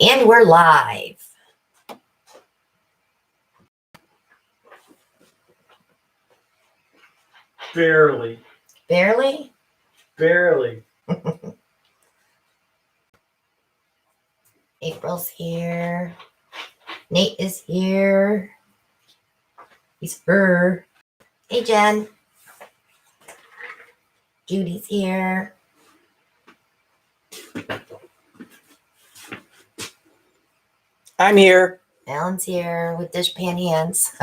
And we're live. Barely. Barely? Barely. April's here. Nate is here. He's her. Hey, Jen. Judy's here. I'm here. Alan's here with dishpan hands.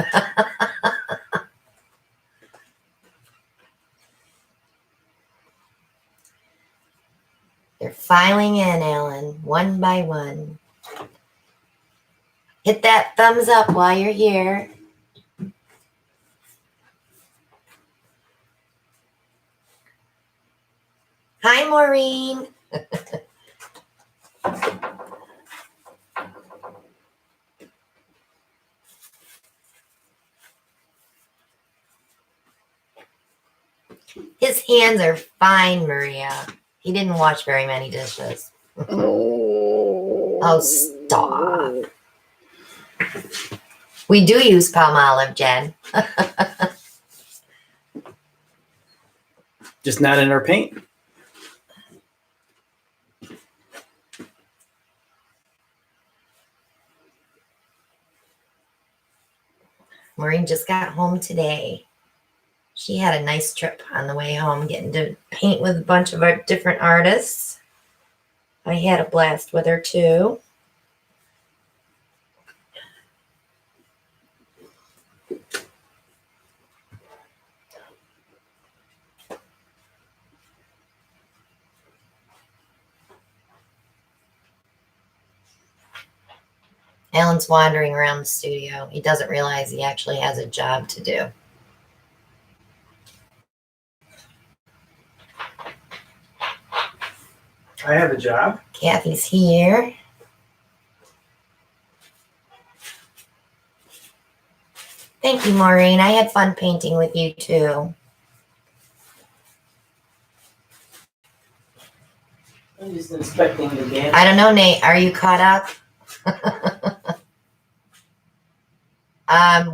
They're filing in, Alan, one by one. Hit that thumbs up while you're here. Hi, Maureen. His hands are fine, Maria. He didn't wash very many dishes. Oh, stop. We do use palm olive, Jen. Just not in our paint. Maureen just got home today. She had a nice trip on the way home, getting to paint with a bunch of our different artists. I had a blast with her too. Alan's wandering around the studio. He doesn't realize he actually has a job to do. I have a job. Kathy's here. Thank you, Maureen. I had fun painting with you too. I'm just inspecting the damage. I don't know, Nate. Are you caught up?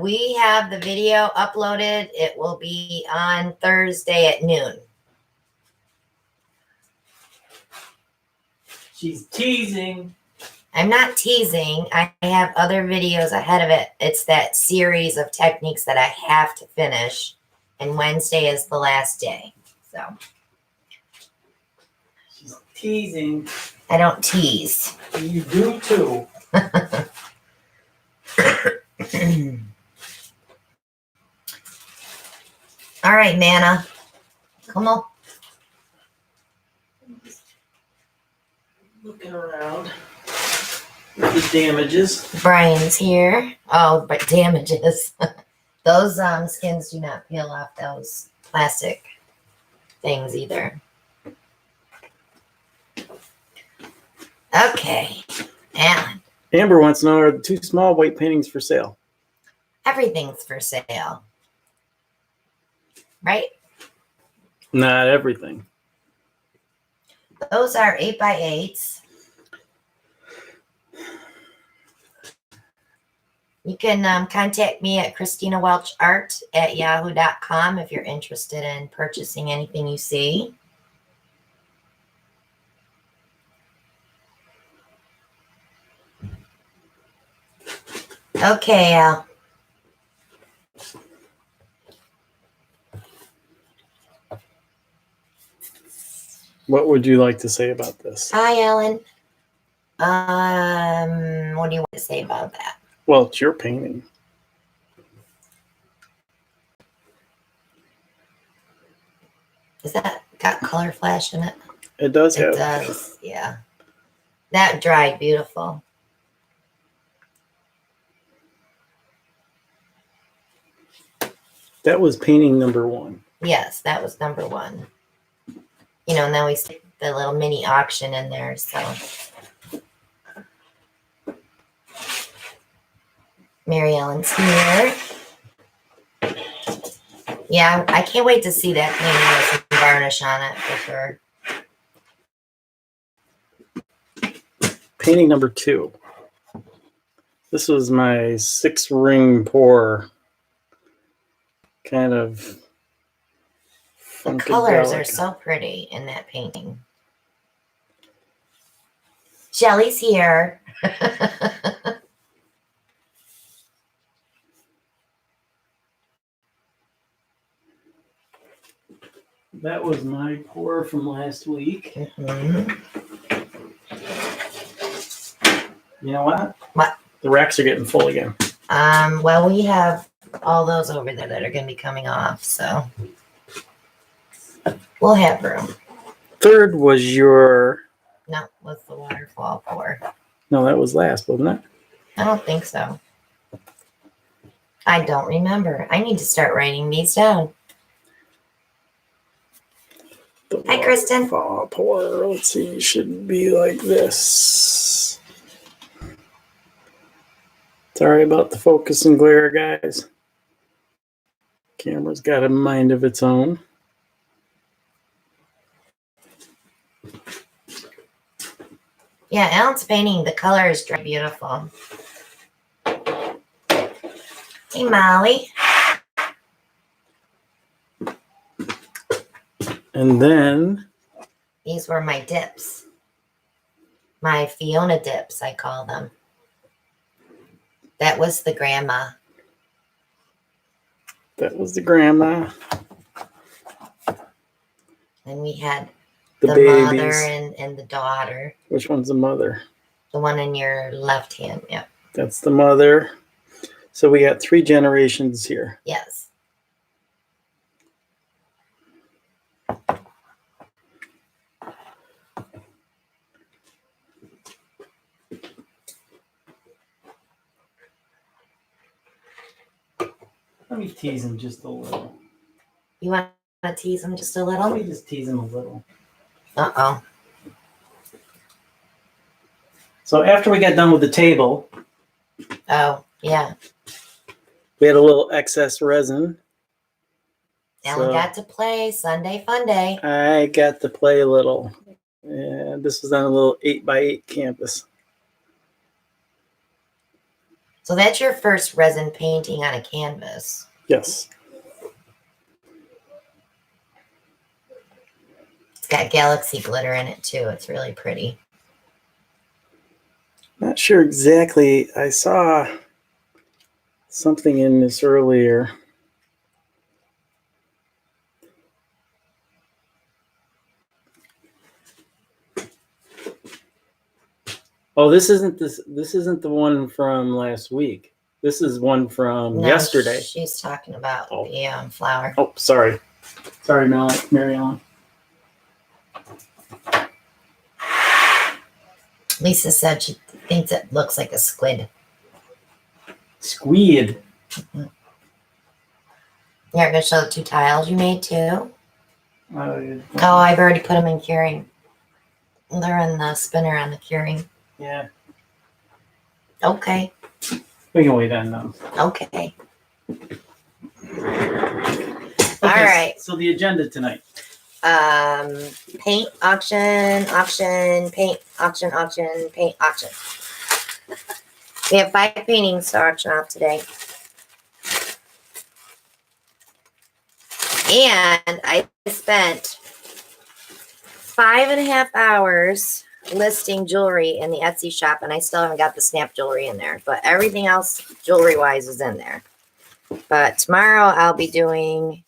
We have the video uploaded. It will be on Thursday at noon. She's teasing. I'm not teasing. I have other videos ahead of it. It's that series of techniques that I have to finish. And Wednesday is the last day. So She's teasing. I don't tease. You do too. All right, Manna. Come on. Looking around with the damages. Brian's here. Oh, but damages. Those skins do not peel off those plastic things either. Okay. Alan. Amber wants to know, are the two small white paintings for sale? Everything's for sale. Right? Not everything. Those are 8x8s. You can contact me at Christina Welch Art at yahoo.com if you're interested in purchasing anything you see. Okay, Al. What would you like to say about this? Hi, Alan. What do you want to say about that? Well, it's your painting. Is that got color flash in it? It does It have. does, yeah. That dried beautiful. That was painting number one. Yes, that was number one. You know, and then we stick the little mini auction in there, so. Mary Ellen's here. Yeah, I can't wait to see that painting with some varnish on it for sure. painting number 2. This was my 6-ring pour. Kind of The colors are funkadelic. so pretty in that painting. Shelly's here. That was my pour from last week. Mhm. You know what? What? The racks are getting full again. Well, we have all those over there that are going to be coming off, so we'll have room. 3rd was your... No, what's the waterfall for? No, that was last, wasn't it? I don't think so. I don't remember. I need to start writing these down. The Hi, Kristen. waterfall pour, let's see, should be like this. Sorry about the focus and glare, guys. Camera's got a mind of its own. Yeah, Alan's painting. The color is beautiful. Hey, Molly. And then These were my dips. My Fiona dips, I call them. That was the grandma. that was the grandma, And we had the the babies. mother and the daughter. Which one's the mother? The one in your left hand. Yep. That's the mother. So we got 3 generations here. Yes. Let me tease him just a little. You want to tease them just a Let little? me just tease him a little. Uh-oh. So after we got done with the table, Oh, yeah. we had a little excess resin. Alan So got to play Sunday Fun Day. I got to play a little. And this was on a little 8x8 canvas. So that's your first resin painting on a canvas. Yes. It's got galaxy glitter in it too. It's really pretty. Not sure exactly. I saw something in this earlier. Oh, this isn't the one from last week. This is one from No, yesterday. She's talking about Oh. the flower. Oh, sorry. Sorry, Mary Ellen. Lisa said she thinks it looks like a squid. Squid. You're going to show the 2 tiles you made too? Oh, I've already put them in curing. They're in the spinner on the curing. Yeah. Okay. We can wait on those. Okay. Okay, All right. So the agenda tonight. Paint auction, paint auction, paint auction. We have 5 paintings to auction off today. And I spent 5.5 hours listing jewelry in the Etsy shop, and I still haven't got the snap jewelry in there, but everything else jewelry wise is in there. But tomorrow I'll be doing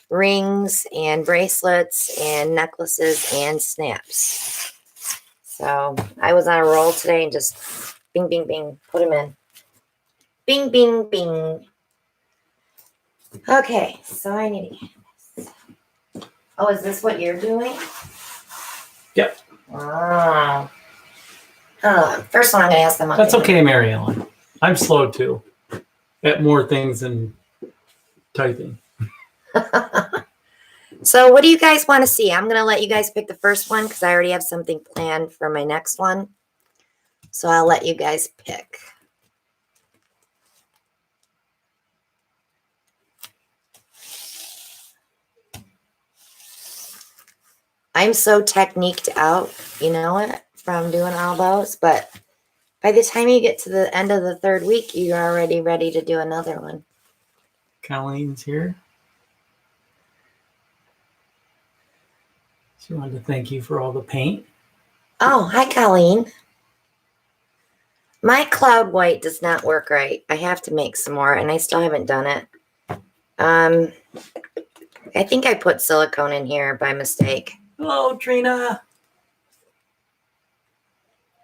rings and bracelets and necklaces and snaps. So I was on a roll today and just bing, bing, bing, put them in. Bing, bing, bing. Okay, so I need to get this. Oh, is this what you're doing? Yep. Wow. First one I'm going to ask them. That's okay, Mary Ellen. I'm slow too. At more things than typing. So what do you guys want to see? I'm going to let you guys pick the first one because I already have something planned for my next one. So I'll let you guys pick. I'm so techniqued out, you know what? from doing all those, but by the time you get to the end of the third week, you're already ready to do another one. Colleen's here. She wanted to thank you for all the paint. Oh, hi, Colleen. My cloud white does not work right. I have to make some more, and I still haven't done it. I think I put silicone in here by mistake. Hello, Trina.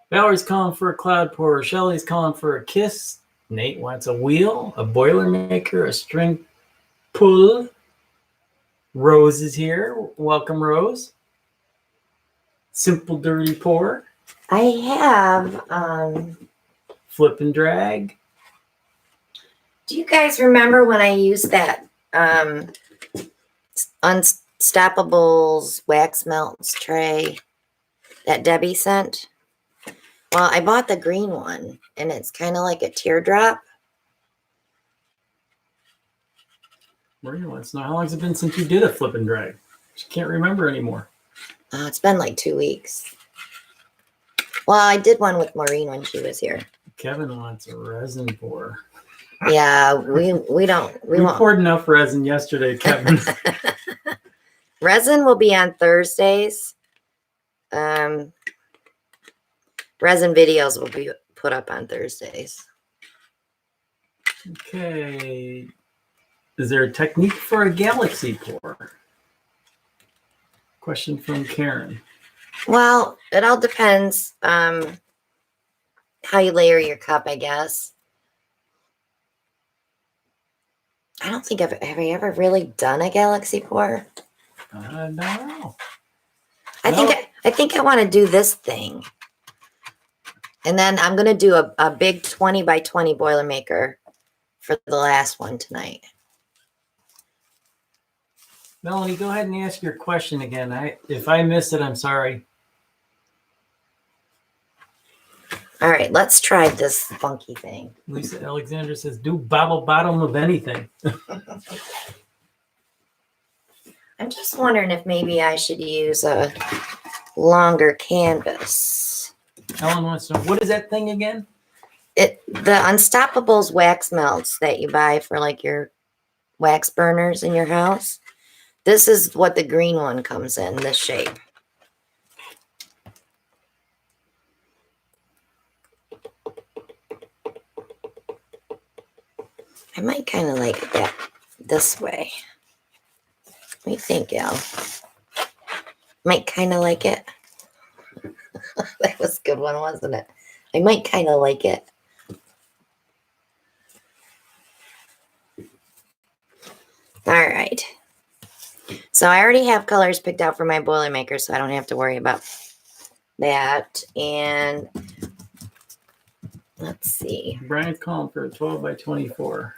Valerie's calling for a cloud pour. Shelly's calling for a kiss. Nate wants a wheel, a Boilermaker, a string pull. Rose is here. Welcome, Rose. Simple dirty pour. I have, Flip and drag. do you guys remember when I used that Unstoppables wax melts tray that Debbie sent? Well, I bought the green one, and it's kind of like a teardrop. Maria wants to know how long has it been since you did a flip and drag? She can't remember anymore. It's been like 2 weeks. Well, I did one with Maureen when she was here. Kevin wants a resin pour. Yeah, we won't. poured enough resin yesterday, Kevin. Resin will be on Thursdays. Resin videos will be put up on Thursdays. Okay. Is there a technique for a galaxy pour? Question from Karen. Well, it all depends how you layer your cup, I guess. I don't think have I ever really done a galaxy pour? No. I think I want to do this thing. And then I'm going to do a big 20 by 20 Boilermaker for the last one tonight. Melanie, go ahead and ask your question again. If I missed it, I'm sorry. All right, let's try this funky thing. Lisa Alexander says, do bottle bottom of anything. I'm just wondering if maybe I should use a longer canvas. Ellen wants to know, what is that thing again? The Unstoppables wax melts that you buy for like your wax burners in your house. This is what the green one comes in, this shape. I might kind of like that this way. What do you think, Al? Might kind of like it. That was a good one, wasn't it? I might kind of like it. All right. So I already have colors picked out for my Boilermaker, so I don't have to worry about that. And let's see. Brian's calling for a 12 by 24.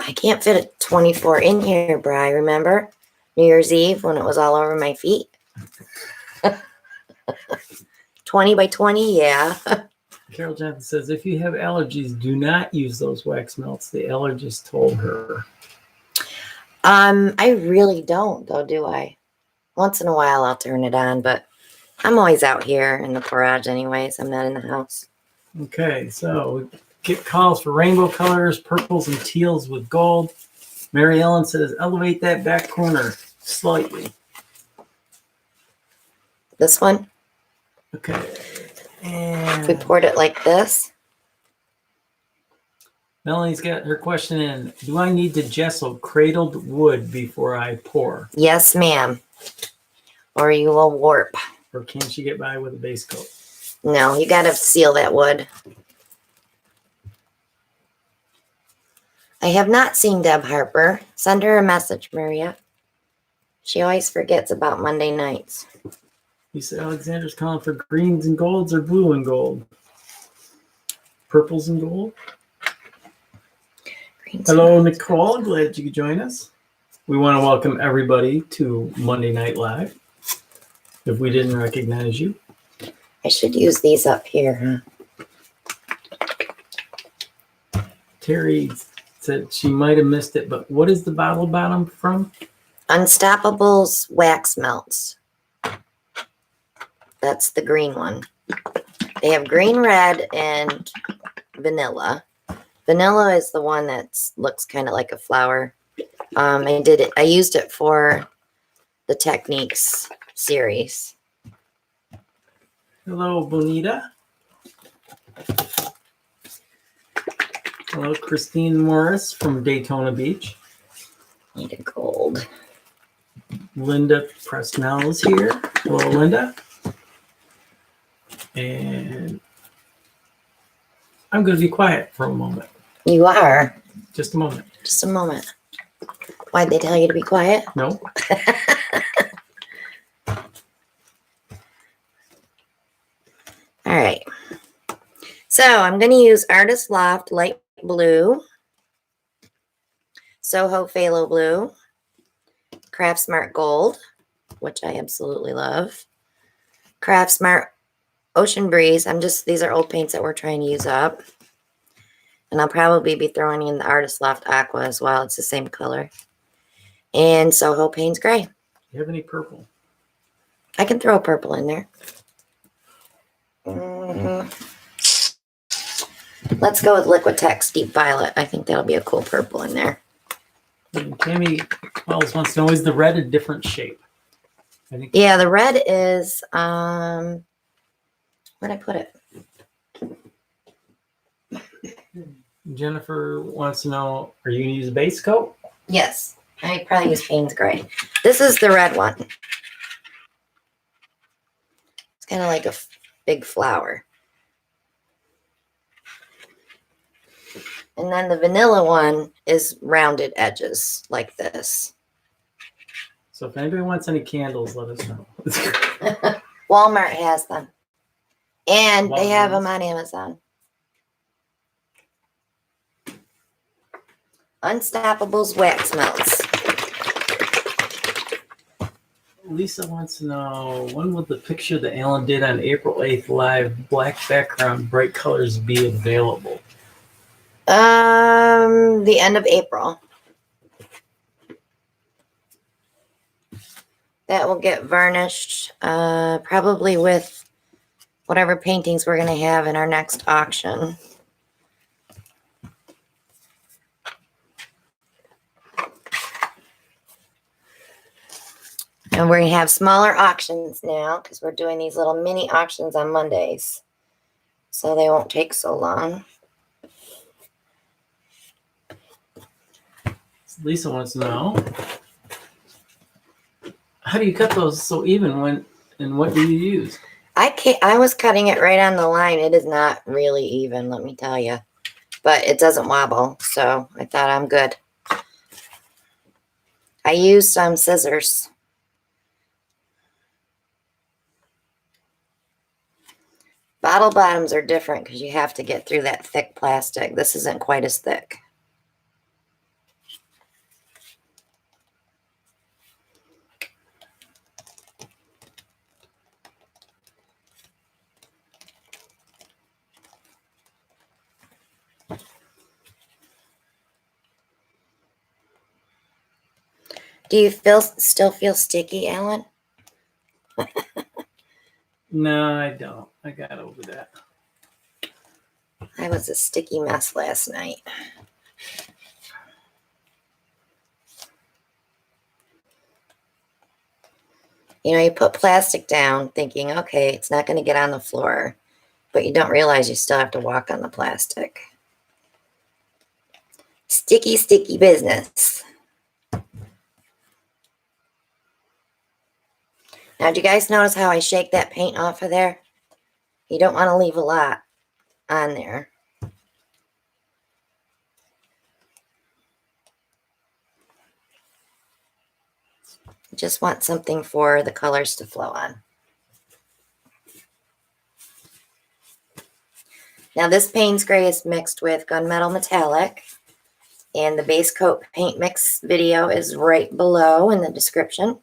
I can't fit a 24 in here, Bri. Remember New Year's Eve when it was all over my feet? 20 by 20, yeah. Carol Johnson says, if you have allergies, do not use those wax melts. The allergist told her. I really don't, though, do I? Once in a while I'll turn it on, but I'm always out here in the garage anyways. I'm not in the house. Okay, so we get calls for rainbow colors, purples and teals with gold. Mary Ellen says, elevate that back corner slightly. This one, Okay. if we And poured it like this. Melanie's got her question in. Do I need to gesso cradled wood before I pour? Yes, ma'am. Or you will warp. Or can she get by with a base coat? No, you got to seal that wood. I have not seen Deb Harper. Send her a message, Maria. She always forgets about Monday nights. Lisa Alexander's calling for greens and golds or blue and gold. Purples and gold. Hello, Nicole. Glad you could join us. We want to welcome everybody to Monday Night Live. If we didn't recognize you. I should use these up here, huh? Terry said she might have missed it, but what is the bottle bottom from? Unstoppables wax melts. That's the green one. They have green, red, and vanilla. Vanilla is the one that looks kind of like a flower. I used it for the Techniques series. Hello, Bonita. Hello, Christine Morris from Daytona Beach. Need a gold. Linda Presnell is here. Hello, Linda. And I'm going to be quiet for a moment. You are. Just a moment. Just a moment. Why'd they tell you to be quiet? No? All right. So I'm going to use Artist Loft Light Blue, Soho Phthalo Blue, Craft Smart Gold, which I absolutely love, Craft Smart Ocean Breeze. These are old paints that we're trying to use up. And I'll probably be throwing in the Artist Loft Aqua as well. It's the same color. And Soho Payne's Gray. Do you have any purple? I can throw a purple in there. Let's go with Liquitex Deep Violet. I think that'll be a cool purple in there. And Tammy Wells wants to know, is the red a different shape? I think Yeah, the red is, where'd I put it? Jennifer wants to know, are you going to use a base coat? Yes, I probably use Payne's Gray. This is the red one. It's kind of like a big flower. And then the vanilla one is rounded edges like this. So if anybody wants any candles, let us know. Walmart has them. And they have Walgreens. them on Amazon. Unstoppables wax melts. Lisa wants to know, when will the picture that Alan did on April 8th live, black background, bright colors, be available? The end of April. That will get varnished, probably with whatever paintings we're going to have in our next auction. And we're going to have smaller auctions now because we're doing these little mini auctions on Mondays. So they won't take so long. Lisa wants to know, how do you cut those so even and what do you use? I was cutting it right on the line. It is not really even, let me tell you. But it doesn't wobble, so I thought I'm good. I used some scissors. Bottle bottoms are different because you have to get through that thick plastic. This isn't quite as thick. Do you still feel sticky, Alan? No, I don't. I got over that. I was a sticky mess last night. You know, you put plastic down thinking, okay, it's not going to get on the floor, but you don't realize you still have to walk on the plastic. Sticky, sticky business. Now, do you guys notice how I shake that paint off of there? You don't want to leave a lot on there. You just want something for the colors to flow on. Now, this Payne's Gray is mixed with Gunmetal Metallic, and the base coat paint mix video is right below in the description.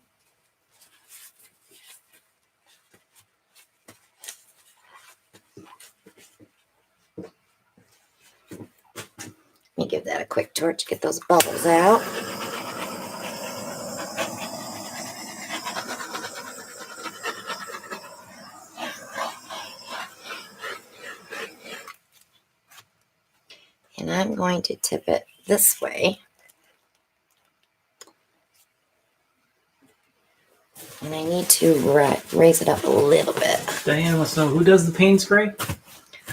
Let me give that a quick torch, get those bubbles out. And I'm going to tip it this way. And I need to raise it up a little bit. Diane wants to know, who does the paint spray?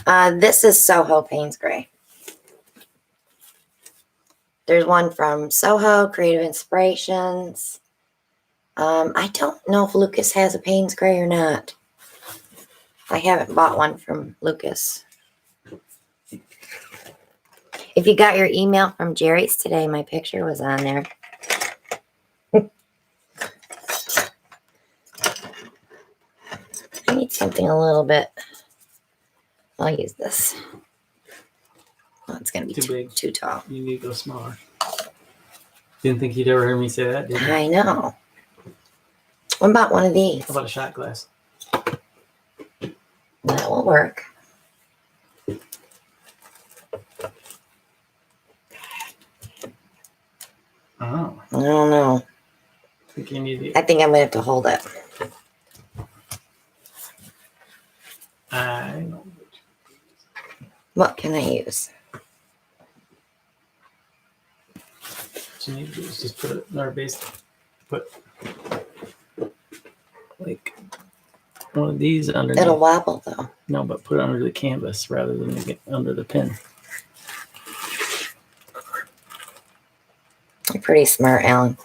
This is Soho Payne's Gray. There's one from Soho, Creative Inspirations. I don't know if Lucas has a Payne's Gray or not. I haven't bought one from Lucas. If you got your email from Jerry's today, my picture was on there. I need something a little bit. I'll use this. Oh, it's going to be Too big. too tall. You need to go smaller. Didn't think you'd ever hear me say that, did you? I know. What about one of these? How about a shot glass? That will work. Oh, I don't know. I think you need to. I think I'm going to have to hold it. I know. What can I use? What you need to do is just put it in our base. Put like one of these underneath. It'll wobble though. No, but put it under the canvas rather than make it under the pin. You're pretty smart, Alan.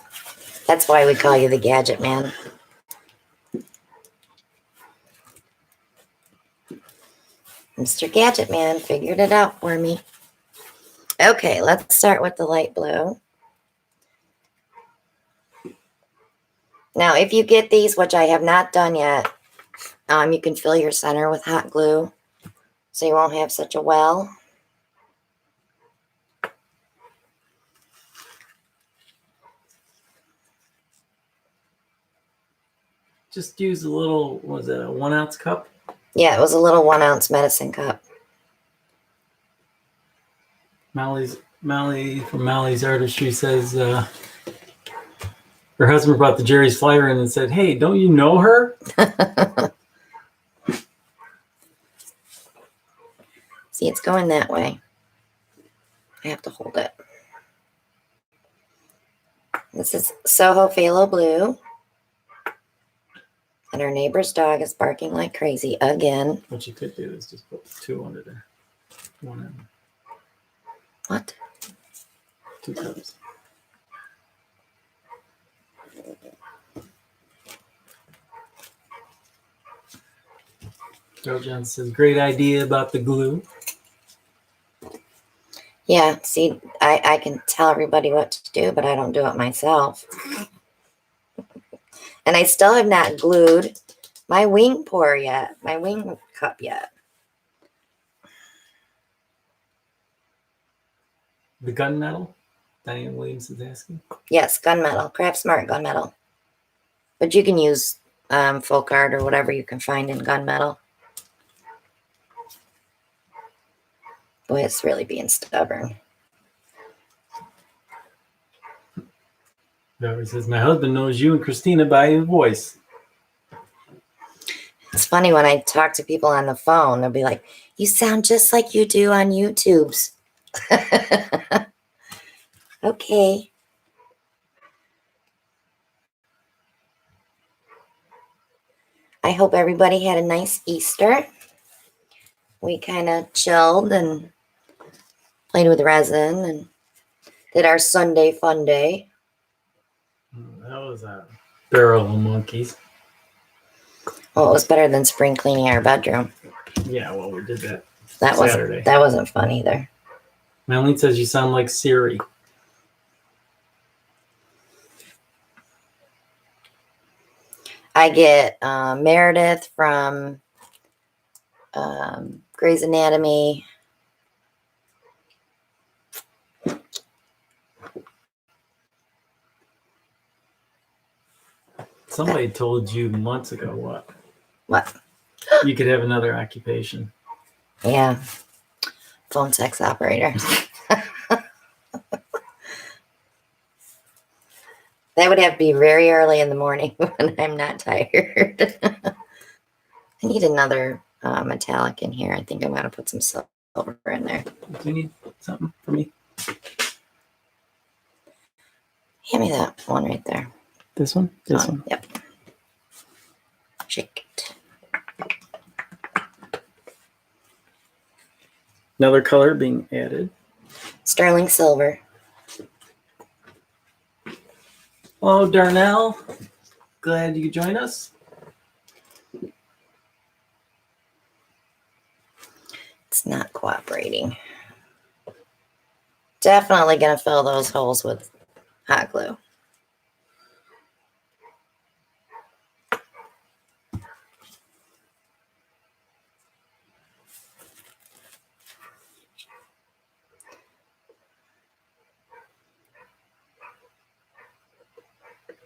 That's why we call you the Gadget Man. Mr. Gadget Man figured it out for me. Okay, let's start with the light blue. Now, if you get these, which I have not done yet, you can fill your center with hot glue so you won't have such a well. Just use a little, was it a 1 ounce cup? Yeah, it was a little 1 ounce medicine cup. Mallie from Mally's Artistry says her husband brought the Jerry's flyer in and said, "Hey, don't you know her?" See, it's going that way. I have to hold it. This is Soho Phthalo Blue. And our neighbor's dog is barking like crazy again. What you could do is just put 2 under there. 1 in. What? 2 cups. Joe Johnson says, great idea about the glue. Yeah, see, I can tell everybody what to do, but I don't do it myself. And I still have not glued my wing pour yet, my wing cup yet. The gunmetal? Diane Williams is asking. Yes, gunmetal, Craft Smart gunmetal. But you can use folk art or whatever you can find in gunmetal. Boy, it's really being stubborn. Valerie says, my husband knows you and Christina by your voice. It's funny when I talk to people on the phone, they'll be like, you sound just like you do on YouTube's. Okay. I hope everybody had a nice Easter. We kind of chilled and played with resin and did our Sunday fun day. That was a barrel of monkeys. Well, it was better than spring cleaning our bedroom. Yeah, well, we did that That wasn't fun either. Melanie says you sound like Siri. I get Meredith from Grey's Anatomy. Somebody told you months ago what? What? You could have another occupation. Yeah. Phone sex operator. That would have to be very early in the morning when I'm not tired. I need another metallic in here. I think I'm going to put some silver in there. Do you need something for me? Hand me that one right there. This one? This one. Yep. Shake it. Another color being added. Sterling silver. Oh, Darnell. Glad you could join us. It's not cooperating. Definitely going to fill those holes with hot glue.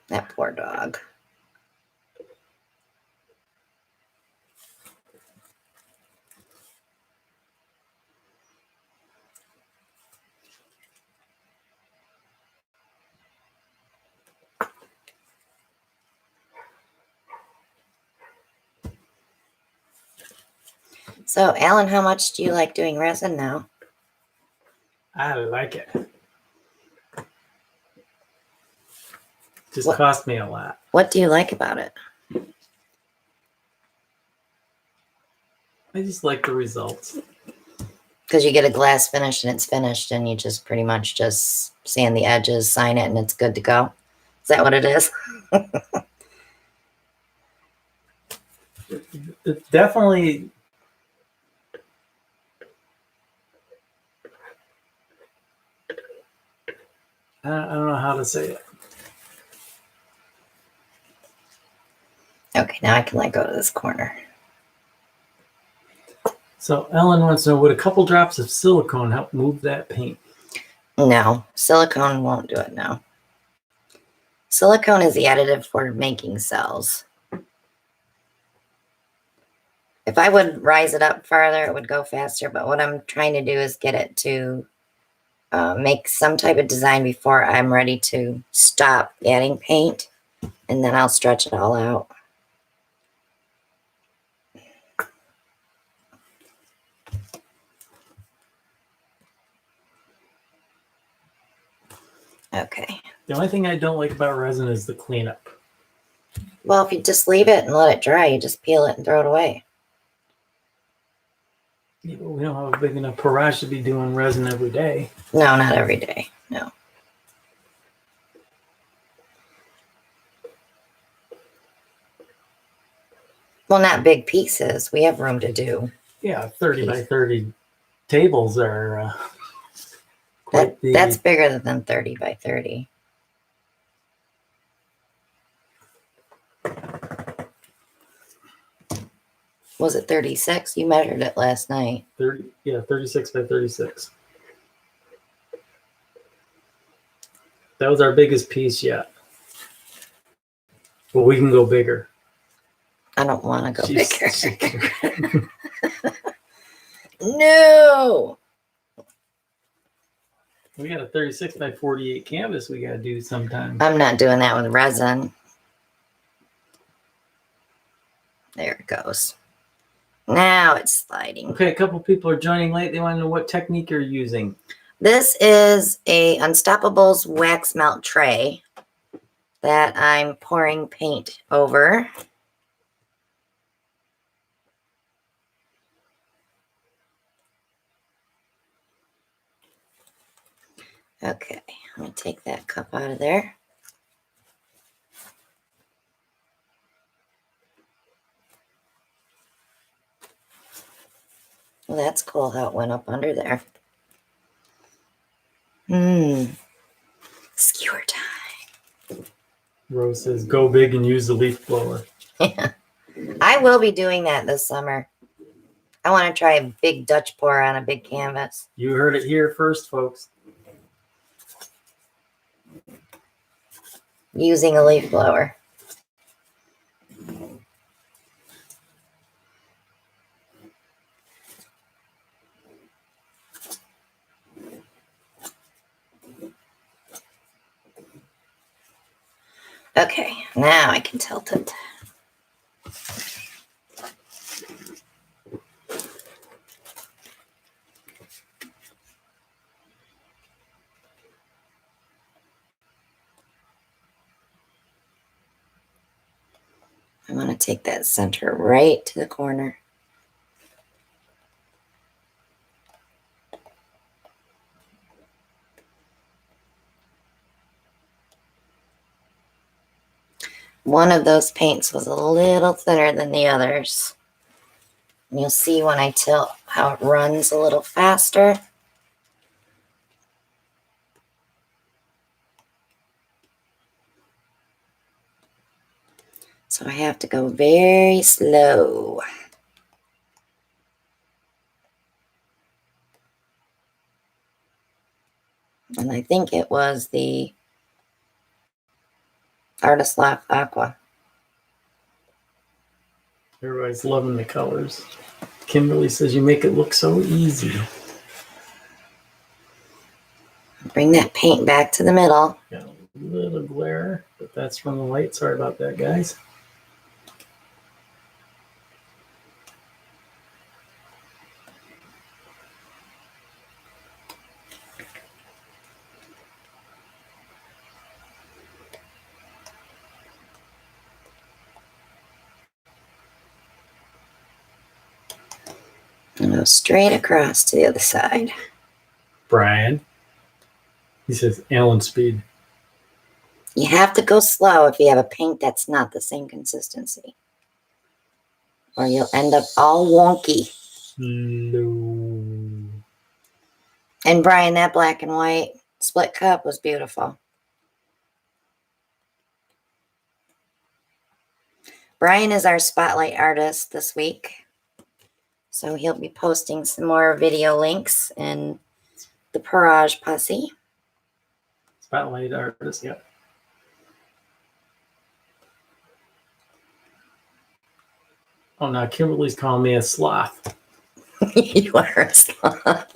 That poor dog. So, Alan, how much do you like doing resin now? I like it. Just What? cost me a lot. What do you like about it? I just like the results. Because you get a glass finish and it's finished and you just pretty much just sand the edges, sign it, and it's good to go. Is that what it is? It's definitely I don't know how to say it. Okay, now I can let go to this corner. So Ellen wants to know, would a couple drops of silicone help move that paint? No, silicone won't do it now. Silicone is the additive for making cells. If I would rise it up farther, it would go faster. But what I'm trying to do is get it to make some type of design before I'm ready to stop adding paint. And then I'll stretch it all out. Okay. The only thing I don't like about resin is the cleanup. Well, if you just leave it and let it dry, you just peel it and throw it away. Yeah, but we don't have a big enough garage to be doing resin every day. No, not every day. No. Well, not big pieces. We have room to do. Yeah, 30 by 30 tables are quite the... That's bigger than 30 by 30. Was it 36? You measured it last night. 36 by 36. That was our biggest piece yet. But we can go bigger. I don't want to go She's- bigger. No. We got a 36 by 48 canvas we got to do sometime. I'm not doing that with resin. There it goes. Now it's sliding. Okay, a couple people are joining late. They want to know what technique you're using. This is a Unstoppables wax melt tray that I'm pouring paint over. Okay, let me take that cup out of there. Well, that's cool how it went up under there. Skewer time. Rose says, go big and use the leaf blower. I will be doing that this summer. I want to try a big Dutch pour on a big canvas. You heard it here first, folks. Using a leaf blower. Okay, now I can tilt it. want to take that center right to the corner. One of those paints was a little thinner than the others. And you'll see when I tilt how it runs a little faster. So I have to go very slow. And I think it was the Artist Lock Aqua. Everybody's loving the colors. Kimberly says you make it look so easy. Bring that paint back to the middle. Got a little glare, but that's from the light. Sorry about that, guys. And go straight across to the other side. Brian. He says Allen speed. You have to go slow if you have a paint that's not the same consistency. Or you'll end up all wonky. Slow. And Brian, that black and white split cup was beautiful. Brian is our spotlight artist this week. So he'll be posting some more video links in the Parage Posse. Spotlight artist, yep. Oh, now Kimberly's calling me a sloth. You are a sloth.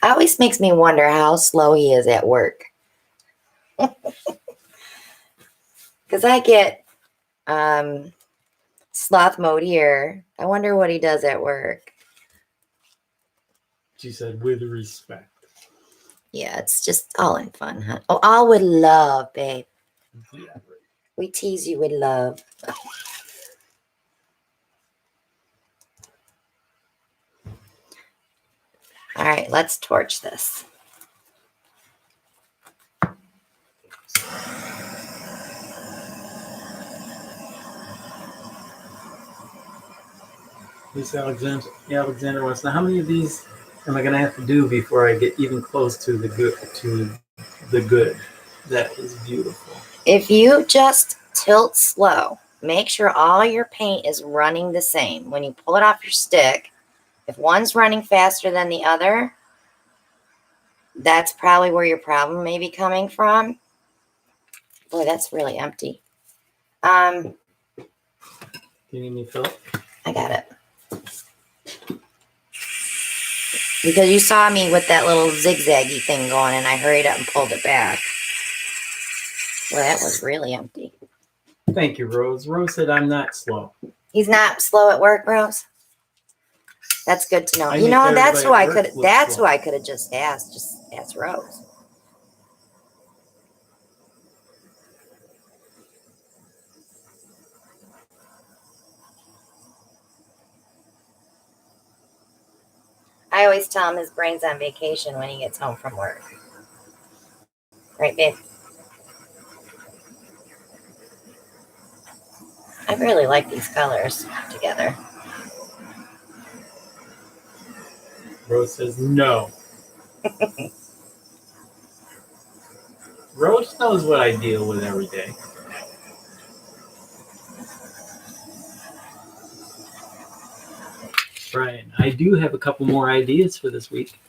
Always makes me wonder how slow he is at work. Because I get sloth mode here. I wonder what he does at work. She said, with respect. Yeah, it's just all in fun, huh? Oh, all with love, babe. Yeah, right. We tease you with love. All right, let's torch this. Lisa Alexander wants to know how many of these am I going to have to do before I get even close to the good. That is beautiful. If you just tilt slow, make sure all your paint is running the same. When you pull it off your stick, if one's running faster than the other, that's probably where your problem may be coming from. Boy, that's really empty. Do you need me to fill it? I got it. Because you saw me with that little zigzaggy thing going and I hurried up and pulled it back. Well, that was really empty. Thank you, Rose. Rose said I'm not slow. He's not slow at work, Rose? That's good to know. I You make know, that's who everybody I at could work look that's slow. who I could have just asked. Just ask Rose. I always tell him his brain's on vacation when he gets home from work. Right, babe? I really like these colors together. Rose says no. Rose knows what I deal with every day. Brian, I do have a couple more ideas for this week.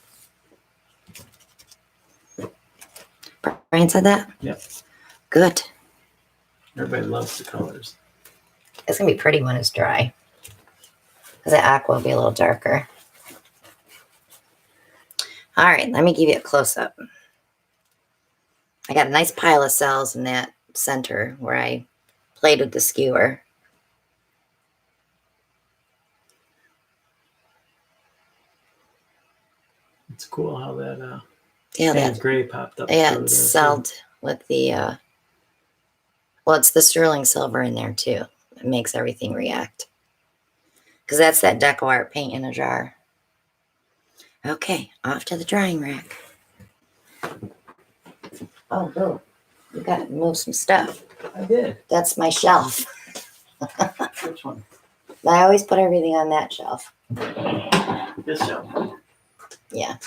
Brian said that? Yep. Good. Everybody loves the colors. It's going to be pretty when it's dry. Because the aqua will be a little darker. All right, let me give you a close-up. I got a nice pile of cells in that center where I played with the skewer. It's cool how that Yeah, Payne's that gray popped up. yeah, through it's there, too. celled with the Well, it's the sterling silver in there too. It makes everything react. Because that's that Deco Art paint in a jar. Okay, off to the drying rack. Oh, boo. You got to move some stuff. I did. That's my shelf. Which one? I always put everything on that shelf. This shelf. Yeah.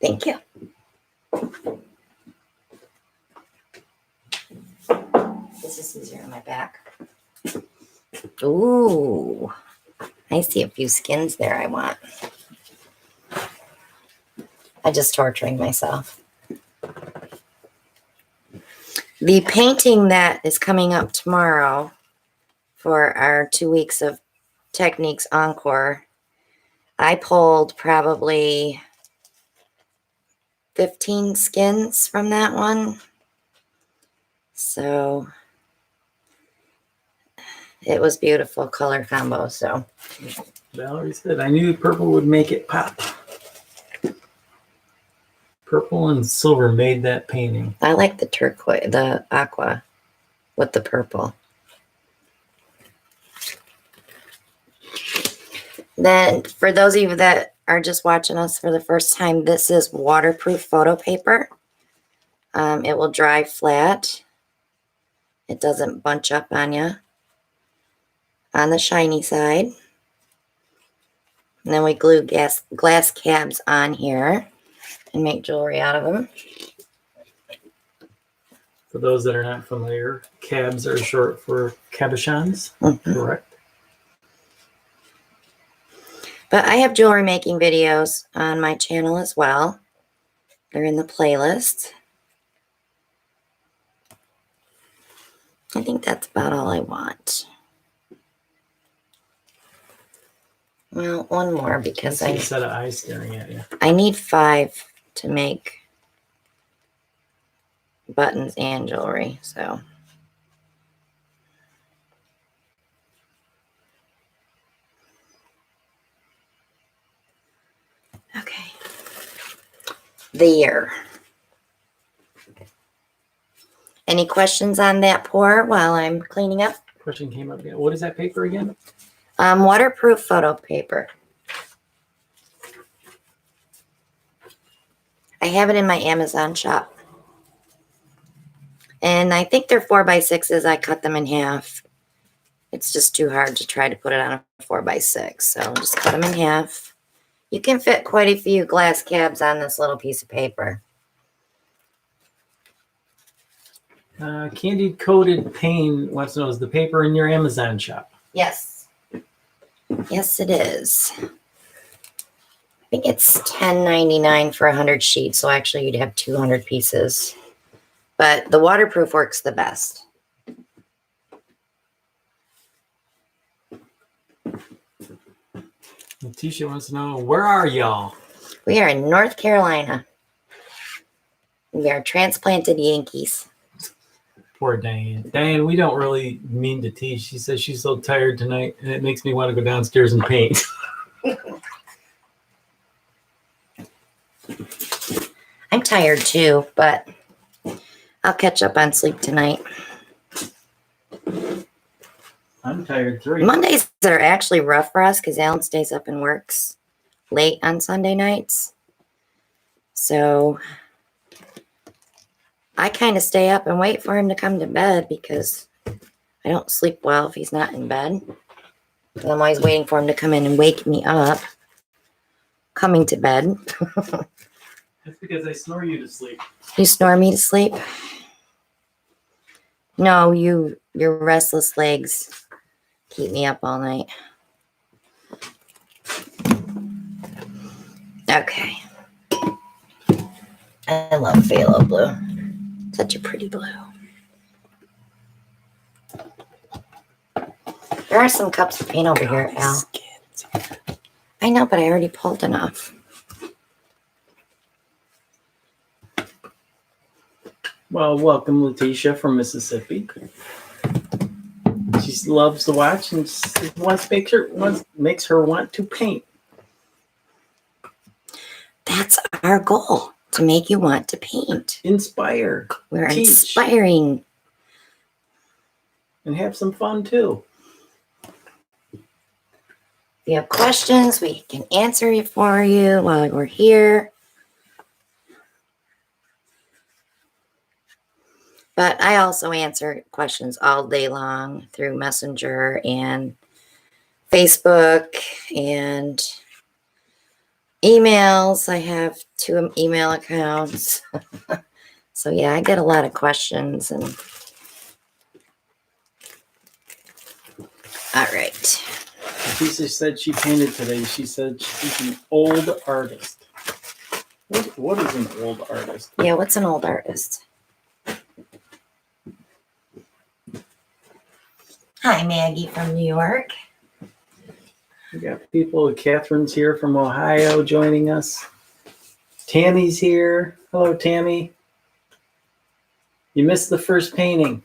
Thank you. This is easier on my back. Ooh. I see a few skins there I want. I'm just torturing myself. The painting that is coming up tomorrow for our 2 weeks of Techniques Encore, I pulled probably 15 skins from that one. So it was beautiful color combo. So Valerie said, I knew purple would make it pop. Purple and silver made that painting. I like the turquoise, the aqua with the purple. Then for those of you that are just watching us for the first time, this is waterproof photo paper. It will dry flat. It doesn't bunch up on you on the shiny side. And then we glue glass cabs on here and make jewelry out of them. For those that are not familiar, cabs are short for cabochons, correct? But I have jewelry making videos on my channel as well. They're in the playlist. I think that's about all I want. Well, one more because I see a set of eyes staring at you. I need 5 to make buttons and jewelry, so. Okay. The year. Any questions on that pour while I'm cleaning up? Question came up again. What is that paper again? Waterproof photo paper. I have it in my Amazon shop. And I think they're 4x6s. I cut them in half. It's just too hard to try to put it on a 4x6. So just cut them in half. You can fit quite a few glass cabs on this little piece of paper. Candied Coated Pain wants to know, is the paper in your Amazon shop? Yes. Yes, it is. I think it's $10.99 for 100 sheets. So actually you'd have 200 pieces. But the waterproof works the best. Letitia wants to know, where are y'all? We are in North Carolina. We are transplanted Yankees. Poor Diane. Diane, we don't really mean to tease. She says she's so tired tonight, and it makes me want to go downstairs and paint. I'm tired too, but I'll catch up on sleep tonight. I'm tired too. Mondays are actually rough for us because Alan stays up and works late on Sunday nights. So I kind of stay up and wait for him to come to bed because I don't sleep well if he's not in bed. And I'm always waiting for him to come in and wake me up, coming to bed. That's because I snore you to sleep. You snore me to sleep? No, your restless legs keep me up all night. Okay. I love phthalo blue. Such a pretty blue. There are some cups of paint over here, Al. I know, but I already pulled enough. Well, welcome, Letitia from Mississippi. She loves to watch and makes her want to paint. goal to make you want to paint. Inspire We're Teach. inspiring. and have some fun too. If you have questions, we can answer it for you while we're here. But I also answer questions all day long through Messenger and Facebook and emails. I have 2 email accounts. So yeah, I get a lot of questions. And all right. Lisa said she painted today. She said she's an old artist. What is an old artist? Yeah, what's an old artist? Hi, Maggie from New York. We got people. Catherine's here from Ohio joining us. Tammy's here. Hello, Tammy. You missed the first painting.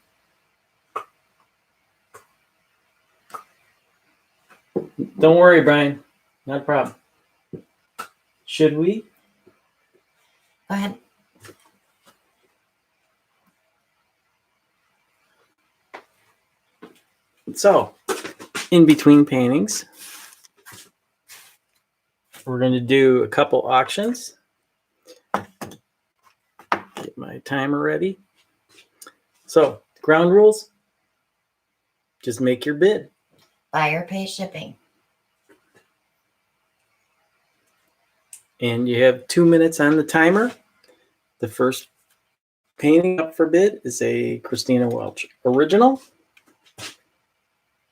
Don't worry, Brian. Not a problem. Should we? Go ahead. So, in between paintings, we're going to do a couple auctions. Get my timer ready. So, ground rules. Just make your bid. Buyer pays shipping. And you have 2 minutes on the timer. The first painting up for bid is a Christina Welch original.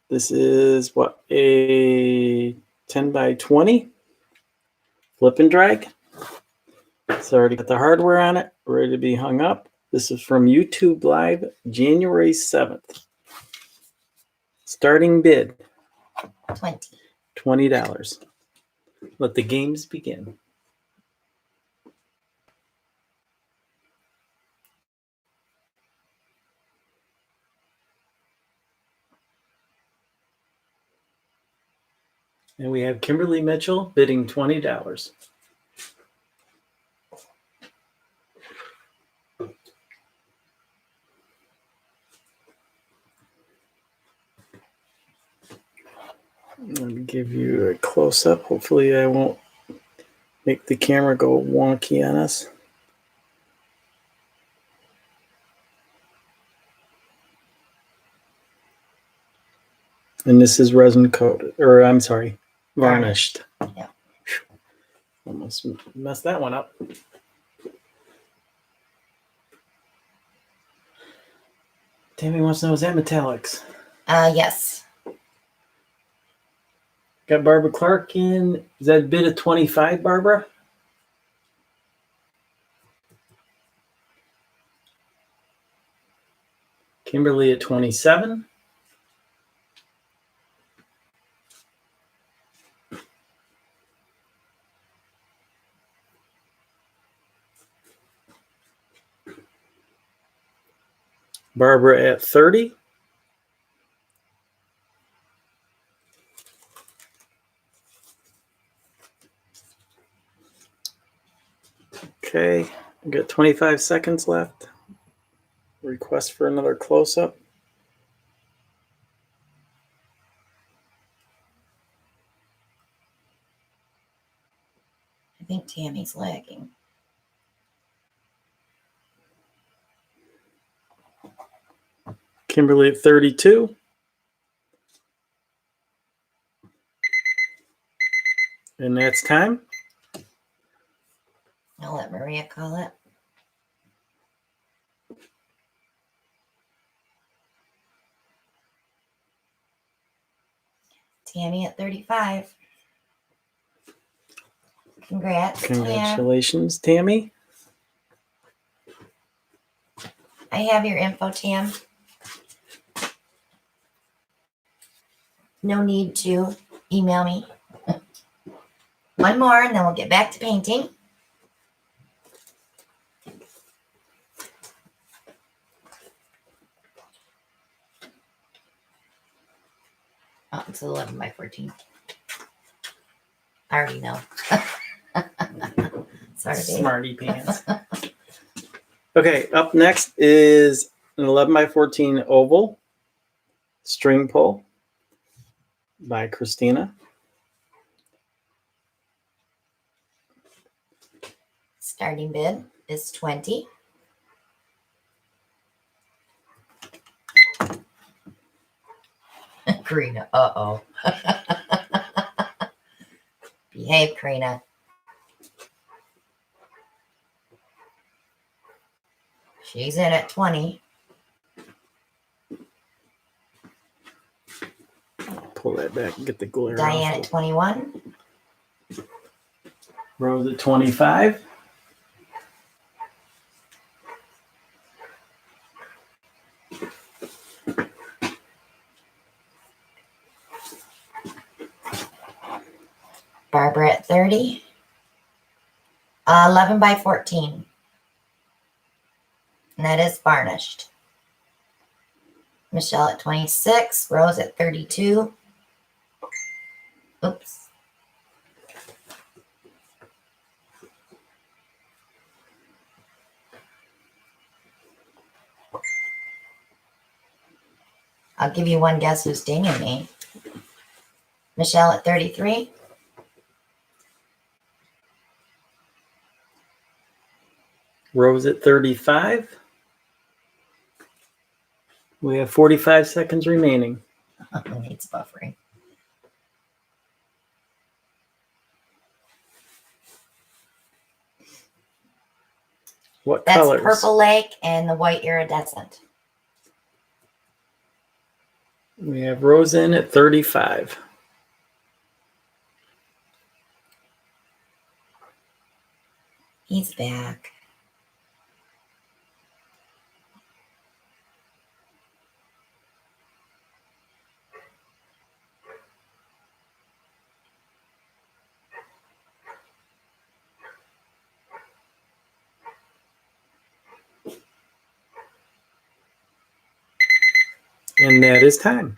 This is what, a 10 by 20 flip and drag. It's already got the hardware on it, ready to be hung up. This is from YouTube Live, January 7th. Starting bid, 20. $20. Let the games begin. And we have Kimberly Mitchell bidding $20. Let me give you a close-up. Hopefully I won't make the camera go wonky on us. And this is resin coated, or I'm sorry, varnished. Yeah. Almost messed that one up. Tammy wants to know, is that metallics? Yes. Got Barbara Clark in. Is that a bid of 25, Barbara? Kimberly at 27. Barbara at 30. Okay, we got 25 seconds left. Request for another close-up. I think Tammy's lagging. Kimberly at 32. And that's time. I'll let Maria call it. Tammy at 35. Congrats, Tam. Congratulations, Tammy. I have your info, Tam. No need to email me. One more, and then we'll get back to painting. Oh, it's 11 by 14. I already know. Sorry, babe. Smarty pants. Okay, up next is an 11 by 14 oval string pull by Christina. Starting bid is 20. Karina, uh-oh. Behave, Karina. She's in at 20. Pull that back and get the glare Diane off. at 21. Rose at 25. Barbara at 30. 11 by 14. And that is varnished. Michelle at 26. Rose at 32. Oops. I'll give you one guess who's dinging me. Michelle at 33. Rose at 35. We have 45 seconds remaining. Needs buffering. What That's colors? Purple Lake and the white iridescent. We have Rose in at 35. He's back. And that is time.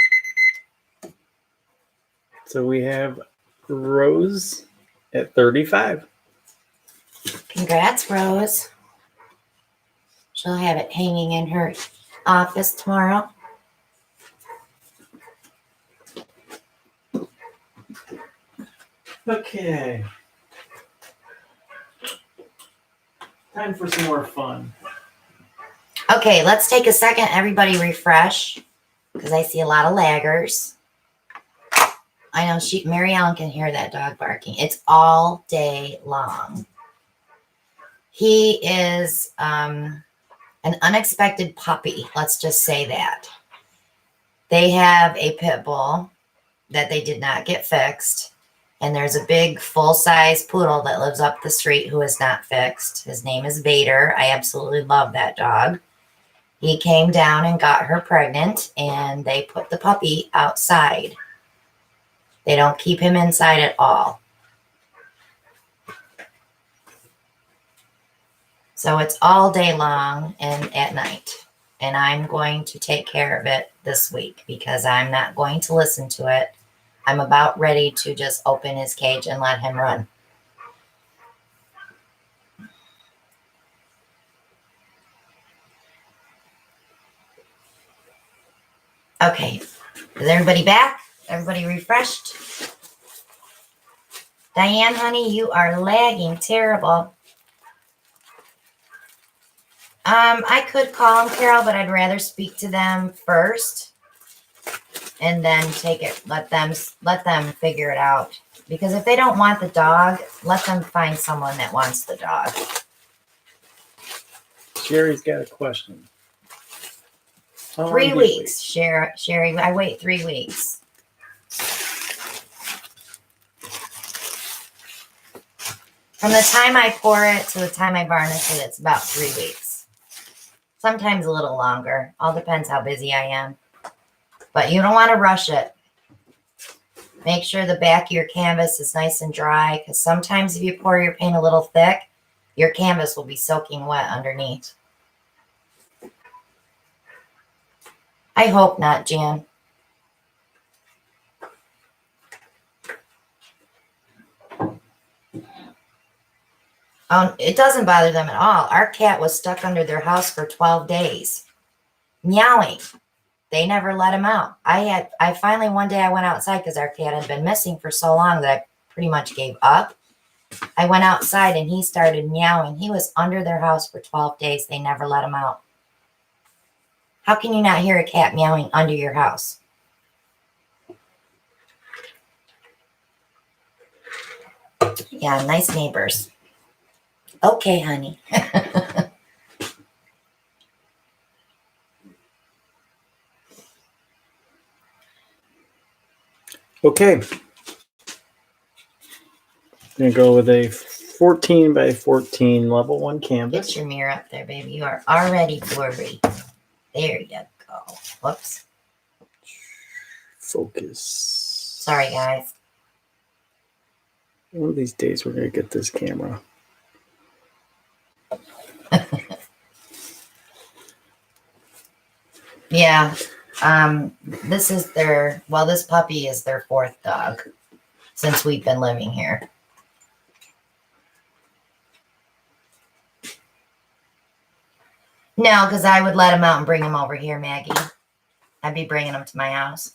So we have Rose at 35. Congrats, Rose. She'll have it hanging in her office tomorrow. Okay. Time for some more fun. Okay, let's take a second. Everybody refresh, because I see a lot of laggers. I know Mary Ellen can hear that dog barking. It's all day long. He is an unexpected puppy. Let's just say that. They have a pit bull that they did not get fixed. And there's a big full-size poodle that lives up the street who is not fixed. His name is Vader. I absolutely love that dog. He came down and got her pregnant, and they put the puppy outside. They don't keep him inside at all. So it's all day long and at night. And I'm going to take care of it this week because I'm not going to listen to it. I'm about ready to just open his cage and let him run. Okay, is everybody back? Everybody refreshed? Diane, honey, you are lagging terrible. I could call them, Carol, but I'd rather speak to them first and then take it. Let them figure it out. Because if they don't want the dog, let them find someone that wants the dog. Sherry's got a question. How long 3 do you weeks, Sherry. I wait 3 weeks. From the time I pour it to the time I varnish it, it's about 3 weeks. Sometimes a little longer. All depends how busy I am. But you don't want to rush it. Make sure the back of your canvas is nice and dry, because sometimes if you pour your paint a little thick, your canvas will be soaking wet underneath. I hope not, Jan. It doesn't bother them at all. Our cat was stuck under their house for 12 days, meowing. They never let him out. I finally, one day I went outside because our cat had been missing for so long that I pretty much gave up. I went outside and he started meowing. He was under their house for 12 days. They never let him out. How can you not hear a cat meowing under your house? Yeah, nice neighbors. Okay, honey. Okay. I'm going to go with a 14 by 14 level 1 canvas. Get your mirror up there, baby. You are already blurry. There you go. Whoops. Focus. Sorry, guys. One of these days we're going to get this camera. Yeah. This is this puppy is their fourth dog since we've been living here. No, because I would let him out and bring him over here, Maggie. I'd be bringing him to my house.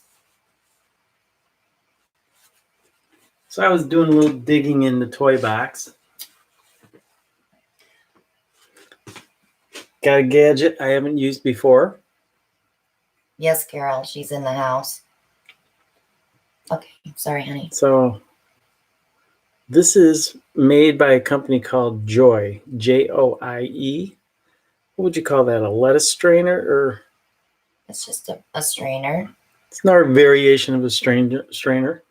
So I was doing a little digging in the toy box. Got a gadget I haven't used before. Yes, Carol, she's in the house. Okay, sorry, honey. So this is made by a company called Joy, Joie. What would you call that? A lettuce strainer, or It's just a strainer it's another variation of a strainer.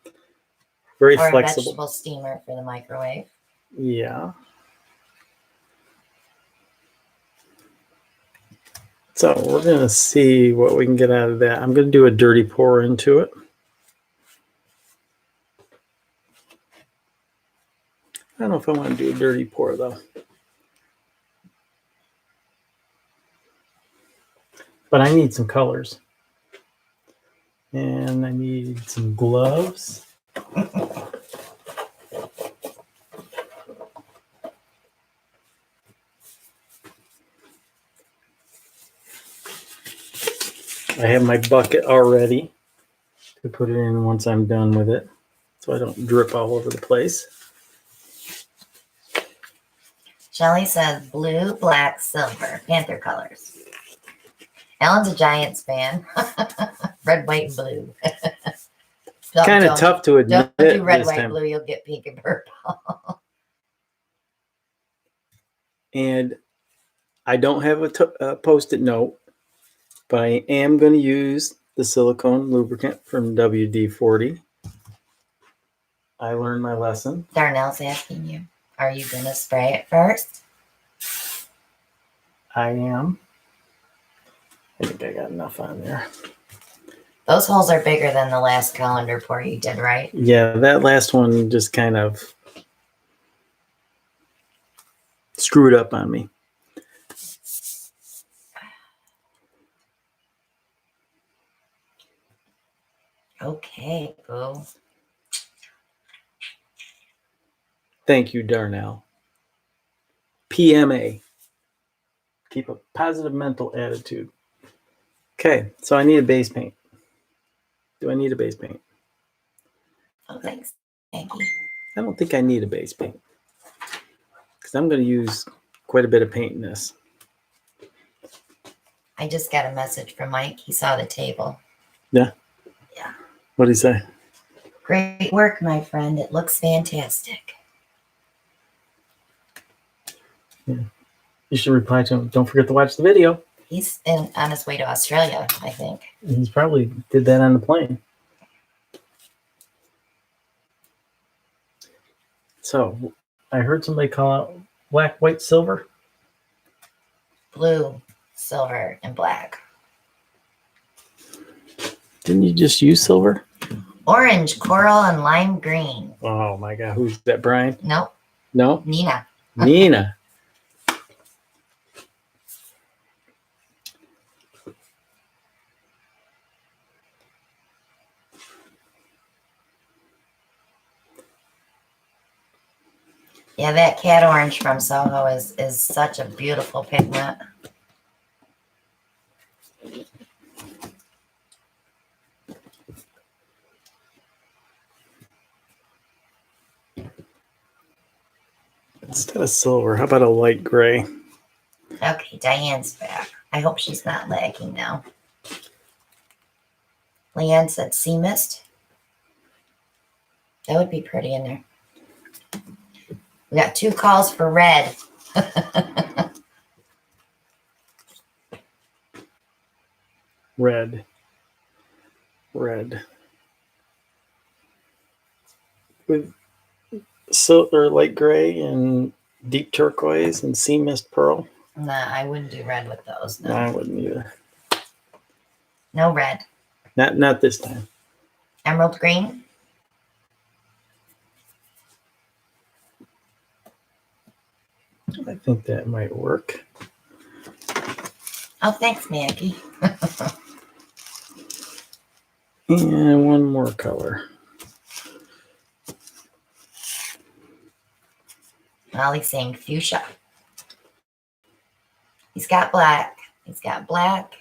Very or a flexible. vegetable steamer for the microwave. Yeah. So we're going to see what we can get out of that. I'm going to do a dirty pour into it. I don't know if I want to do a dirty pour, though. But I need some colors. And I need some gloves. I have my bucket already to put it in once I'm done with it, so I don't drip all over the place. Shelly says blue, black, silver, Panther colors. Ellen's a Giants fan. Red, white, and blue. Kind of tough to admit Don't do red, this white, time. blue. You'll get pink and purple. And I don't have a Post-it note, but I am going to use the silicone lubricant from WD-40. I learned my lesson. Darnell's asking you, are you going to spray it first? I am. I think I got enough on there. Those holes are bigger than the last colander pour you did, right? Yeah, that last one just kind of screwed up on me. Okay, boo. Thank you, Darnell. PMA. Keep a positive mental attitude. Okay, so I need a base paint. Do I need a base paint? Oh, thanks, Maggie. I don't think I need a base paint because I'm going to use quite a bit of paint in this. I just got a message from Mike. He saw the table. Yeah? Yeah. What did he say? Great work, my friend. It looks fantastic. Yeah. You should reply to him. Don't forget to watch the video. He's on his way to Australia, I think. He's probably did that on the plane. So I heard somebody call out black, white, silver. Blue, silver, and black. Didn't you just use silver? Orange, coral, and lime green. Oh my God. Who's that, Brian? Nope. No? Nina. Nina. Yeah, that cat orange from Soho is such a beautiful pigment. Instead of silver, how about a light gray? Okay, Diane's back. I hope she's not lagging now. Leanne said sea mist. That would be pretty in there. We got 2 calls for red. Red. Red. With silver, light gray, and deep turquoise and sea mist pearl. Nah, I wouldn't do red with those. No, I No, wouldn't either. no red. Not this time. Emerald green. I think that might work. Oh, thanks, Maggie. And one more color. Ollie's saying fuchsia. He's got black. He's got black,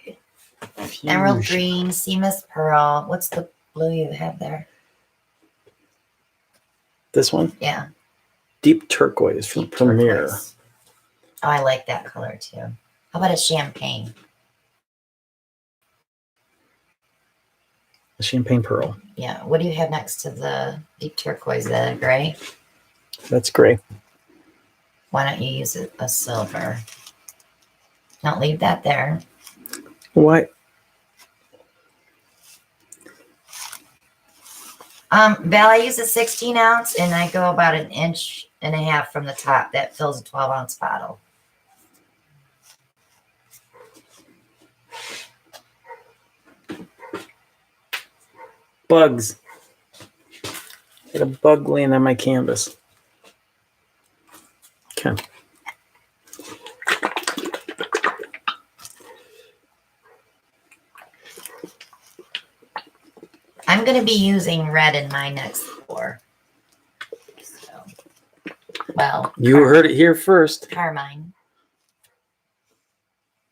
emerald Fuchsia. green, sea mist pearl. What's the blue you have there? This one? Yeah. Deep turquoise from Deep Premier. turquoise. Oh, I like that color too. How about a champagne? A champagne pearl. Yeah. What do you have next to the deep turquoise? The gray? That's gray. Why don't you use a silver? Don't leave that there. Why? Val, I use a 16 ounce and I go about 1.5 inches from the top. That fills a 12-ounce bottle. Bugs. Got a bug laying on my canvas. Okay. I'm going to be using red in my next pour. So, well, You heard it here first. Carmine.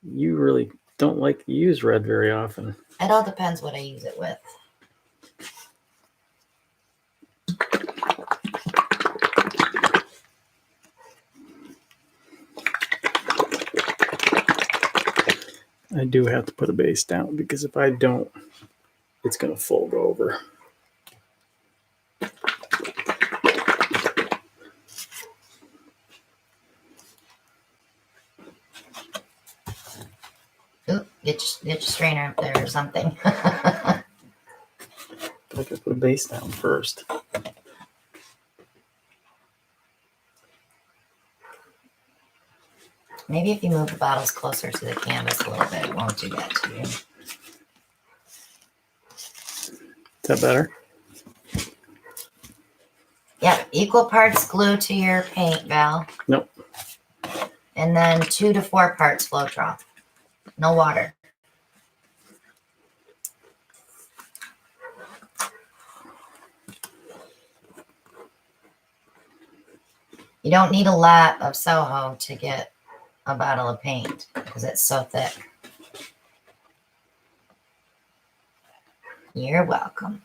You really don't like to use red very often. It all depends what I use it with. I do have to put a base down because if I don't, it's going to fold over. Oop, get your strainer up there or something. I could put a base down first. Maybe if you move the bottles closer to the canvas a little bit, it won't do that to you. Is that better? Yeah, equal parts glue to your paint, Val. Nope. And then 2 to 4 parts Floetrol. No water. You don't need a lot of Soho to get a bottle of paint because it's so thick. You're welcome.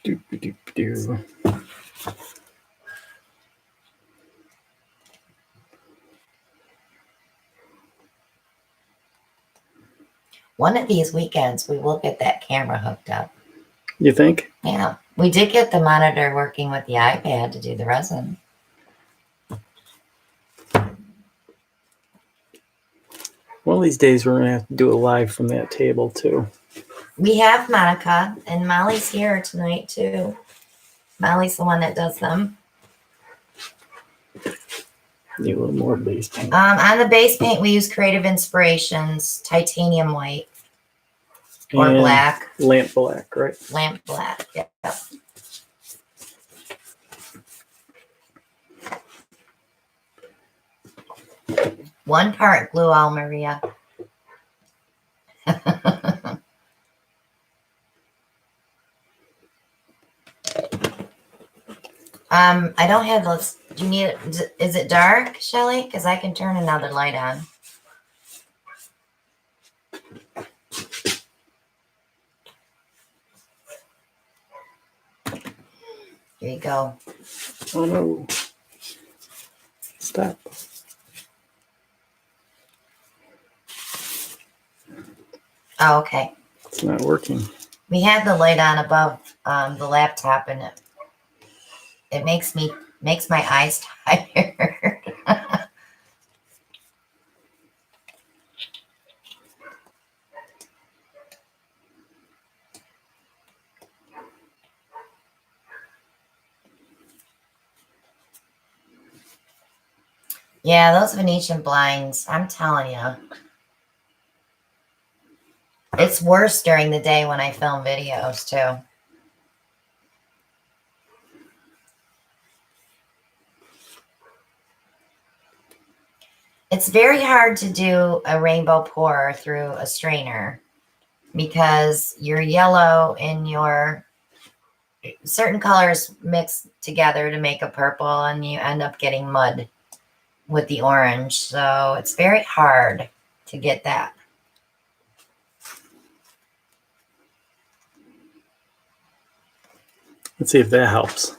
Doop-a-doop-a-doo. One of these weekends, we will get that camera hooked up. You think? Yeah, we did get the monitor working with the iPad to do the resin. One of these days we're gonna have to do a live from that table too. We have Monica, and Molly's here tonight too. Molly's the one that does them. Need a little more base paint. On the base paint, we use Creative Inspirations titanium white or And black, lamp black, right? lamp black. Yep. One part glue all, Maria. I don't have those. Do you need it? Is it dark, Shelly? Because I can turn another light on. Here you go. Oh no. Stop. Oh, okay. It's not working. We had the light on above the laptop, and it makes my eyes tired. Yeah, those Venetian blinds, I'm telling you. It's worse during the day when I film videos, too. It's very hard to do a rainbow pour through a strainer because your yellow and your certain colors mix together to make a purple, and you end up getting mud with the orange. So it's very hard to get that. Let's see if that helps.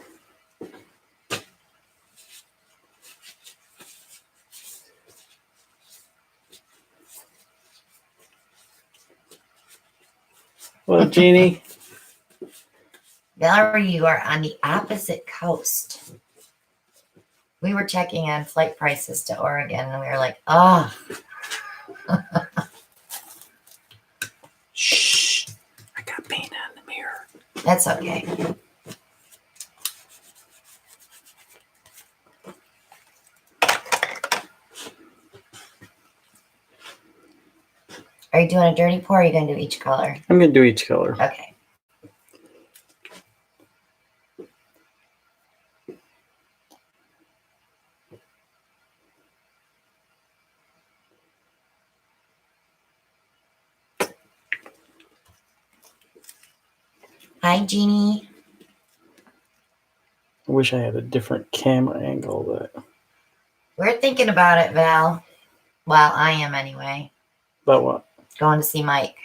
Well, Jeannie. Valerie, you are on the opposite coast. We were checking on flight prices to Oregon, and we were like, oh. Shh. I got paint on the mirror. That's okay. Are you doing a dirty pour, or are you going to do each color? I'm going to do each color. Okay. Hi, Jeannie. I wish I had a different camera angle, but... We're thinking about it, Val. Well, I am anyway. But what? Going to see Mike.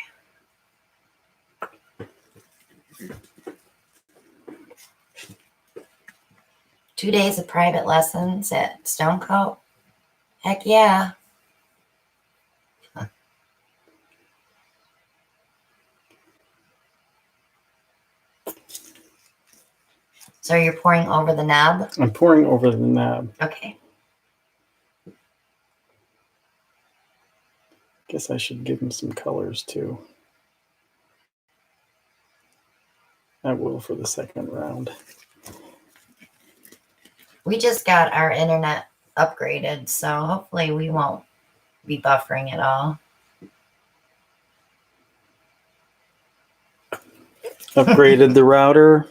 Two days of private lessons at Stone Coat. Heck yeah. So you're pouring over the knob? I'm pouring over the knob. Okay. Guess I should give him some colors too. I will for the second round. We just got our internet upgraded, so hopefully we won't be buffering at all. Upgraded the router.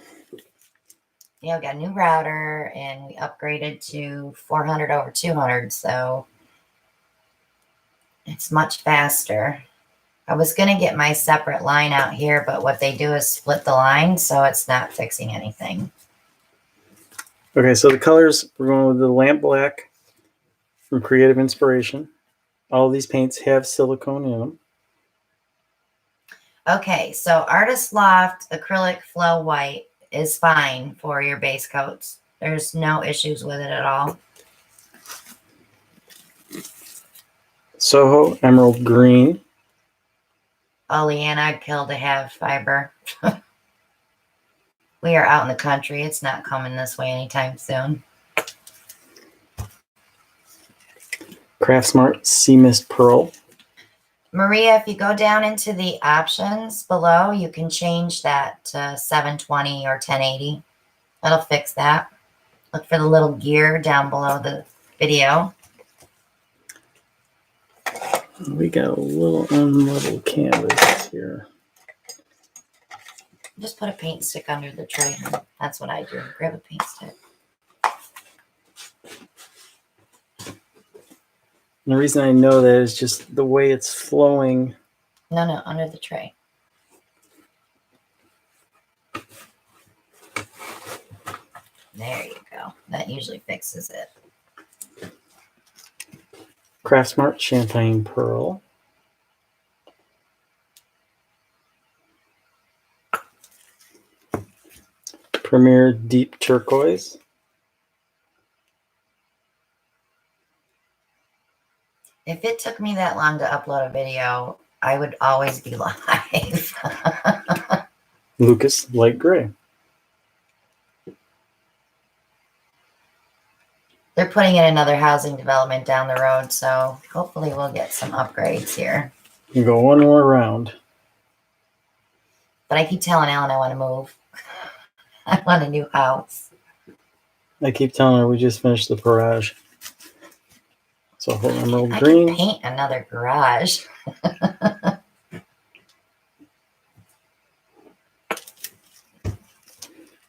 Yeah, we got a new router, and we upgraded to 400 over 200, so it's much faster. I was going to get my separate line out here, but what they do is split the line, so it's not fixing anything. Okay, so the colors, we're going with the lamp black from Creative Inspiration. All of these paints have silicone in them. Okay, so Artist Loft Acrylic Flow White is fine for your base coats. There's no issues with it at all. Soho Emerald Green. Oh, Leanne, I'd kill to have fiber. We are out in the country. It's not coming this way anytime soon. Craftsmart Sea Mist Pearl. Maria, if you go down into the options below, you can change that to 720 or 1080. That'll fix that. Look for the little gear down below the video. We got a little unleveled canvas here. Just put a paint stick under the tray. That's what I do. Grab a paint stick. And the reason I know that is just the way it's flowing. No, under the tray. There you go. That usually fixes it. Craftsmart Champagne Pearl. Premier Deep Turquoise. If it took me that long to upload a video, I would always be live. Lucas Light Gray. They're putting in another housing development down the road, so hopefully we'll get some upgrades here. You go one more round. But I keep telling Ellen I want to move. I want a new house. I keep telling her we just finished the garage. So whole emerald I green. can paint another garage.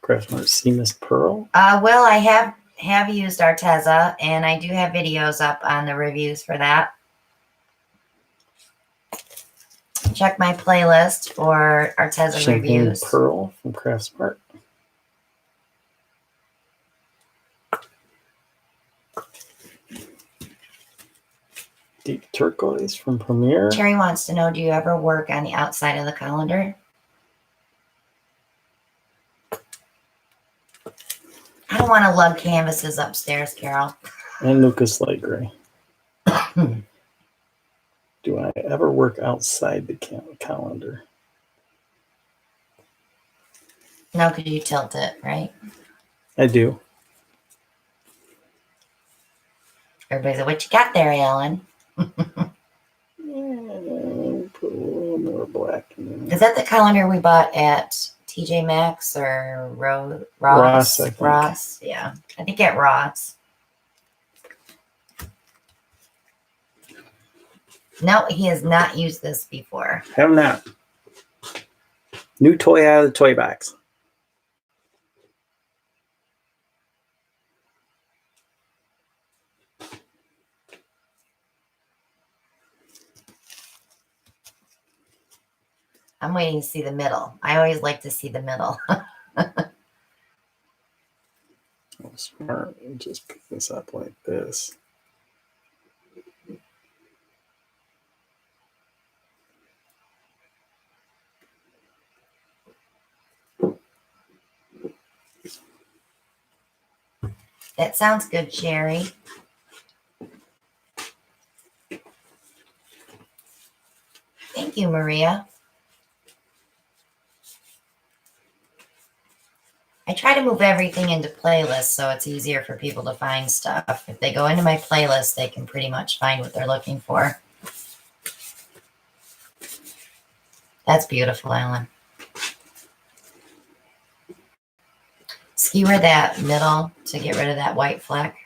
Craftsmart Sea Mist Pearl. Well, I have used Arteza, and I do have videos up on the reviews for that. Check my playlist for Arteza Champagne reviews. Pearl from Craftsmart. Deep Turquoise from Premier. Terry wants to know, do you ever work on the outside of the colander? I don't want to lug canvases upstairs, Carol. And Lucas Light Gray. Do I ever work outside the calendar? No, could you tilt it, right? I do. Everybody's like, what you got there, Ellen? And put a little more black in there. Is that the colander we bought at TJ Maxx or Ross? Ross, I think. Ross, yeah. I think at Ross. No, he has not used this before. Have not. New toy out of the toy box. I'm waiting to see the middle. I always like to see the middle. Oh, smart. Just pick this up like this. That sounds good, Sherry. Thank you, Maria. I try to move everything into playlists so it's easier for people to find stuff. If they go into my playlist, they can pretty much find what they're looking for. That's beautiful, Ellen. Skewer that middle to get rid of that white fleck.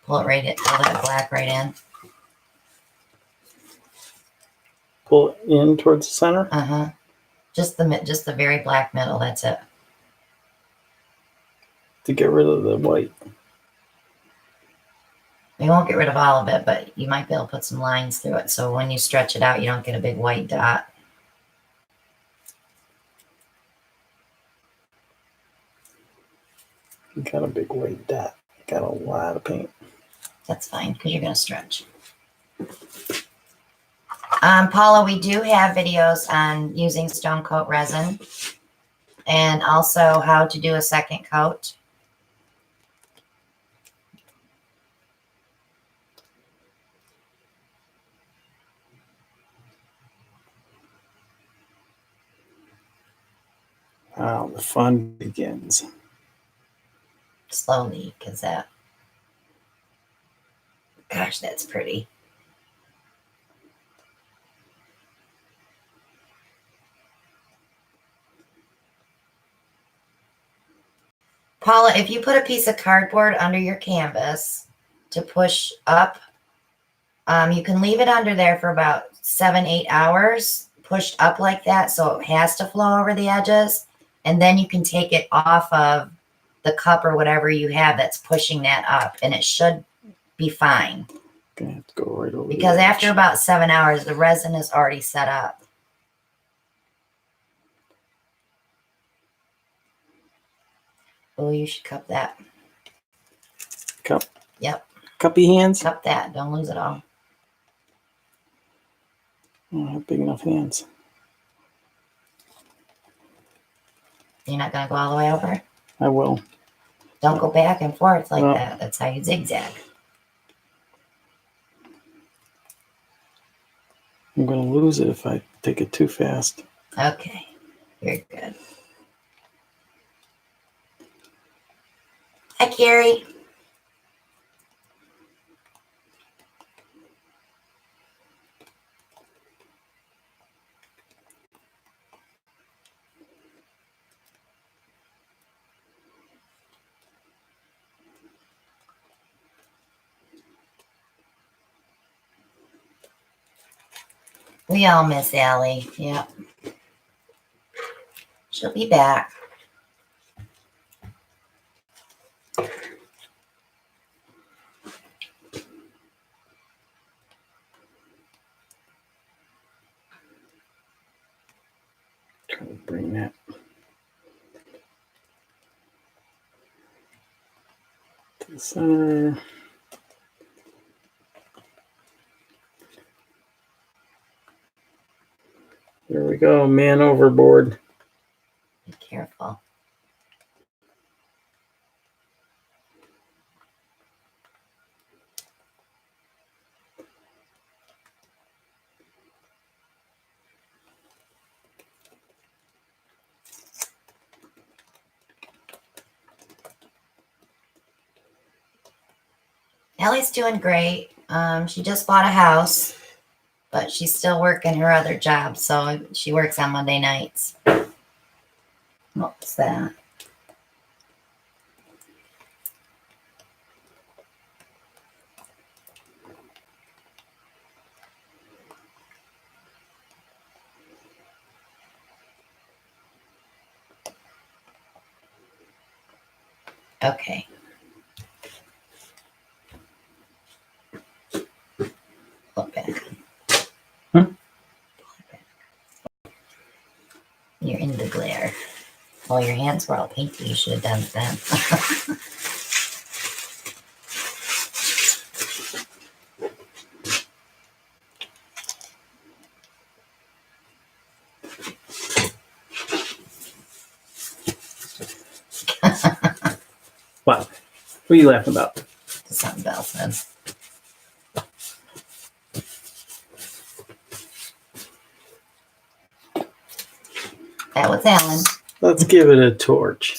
Pull it right in, pull that black right in. Pull it in towards the center. Uh-huh. Just the very black middle, that's it. To get rid of the white. You won't get rid of all of it, but you might be able to put some lines through it. So when you stretch it out, you don't get a big white dot. Got a big white dot. Got a lot of paint. That's fine, because you're going to stretch. Paula, we do have videos on using stone coat resin and also how to do a second coat. Now the fun begins. Slowly, because that. Gosh, that's pretty. Paula, if you put a piece of cardboard under your canvas to push up, you can leave it under there for about 7-8 hours, pushed up like that, so it has to flow over the edges. And then you can take it off of the cup or whatever you have that's pushing that up, and it should be fine. Gonna have to go right over Because the after edge. about 7 hours, the resin is already set up. Oh, you should cup that. Cup. Yep, Cuppy hands. cup that. Don't lose it all. I don't have big enough hands. You're not going to go all the way over? I will. Don't go back and forth like No. that. That's how you zigzag. I'm gonna lose it if I take it too fast. Okay, you're good. Hi, Carrie. We all miss Allie. Yep. She'll be back. Try to bring that. To the center. There we go, man overboard. Be careful. Allie's doing great. She just bought a house, but she's still working her other job, so she works on Monday nights. What's that? Okay. Look back. You're in the glare. Oh, your hands were all painty. You should have done it then. What? What are you laughing about? Something Belle said. That was Alan. Let's give it a torch.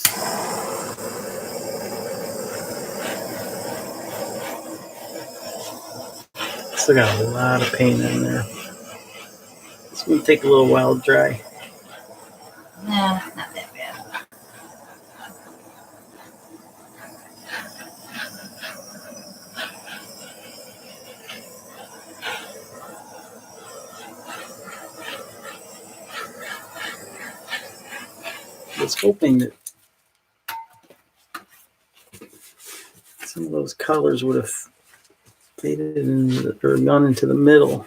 Still got a lot of paint in there. It's gonna take a little while to dry. Nah, not that bad. I was hoping that some of those colors would have faded or gone into the middle.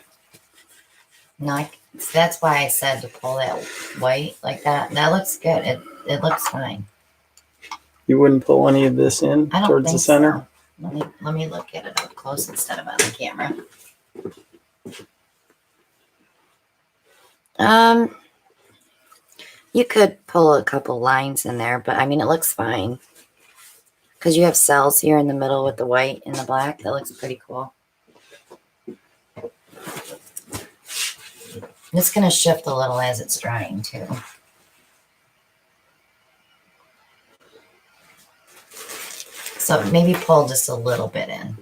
No, that's why I said to pull that white like that. That looks good. It looks fine. You wouldn't pull any of this in I don't towards think the center? so. Let me look at it up close instead of on the camera. You could pull a couple lines in there, but I mean it looks fine. Because you have cells here in the middle with the white and the black. That looks pretty cool. It's going to shift a little as it's drying too. So maybe pull just a little bit in.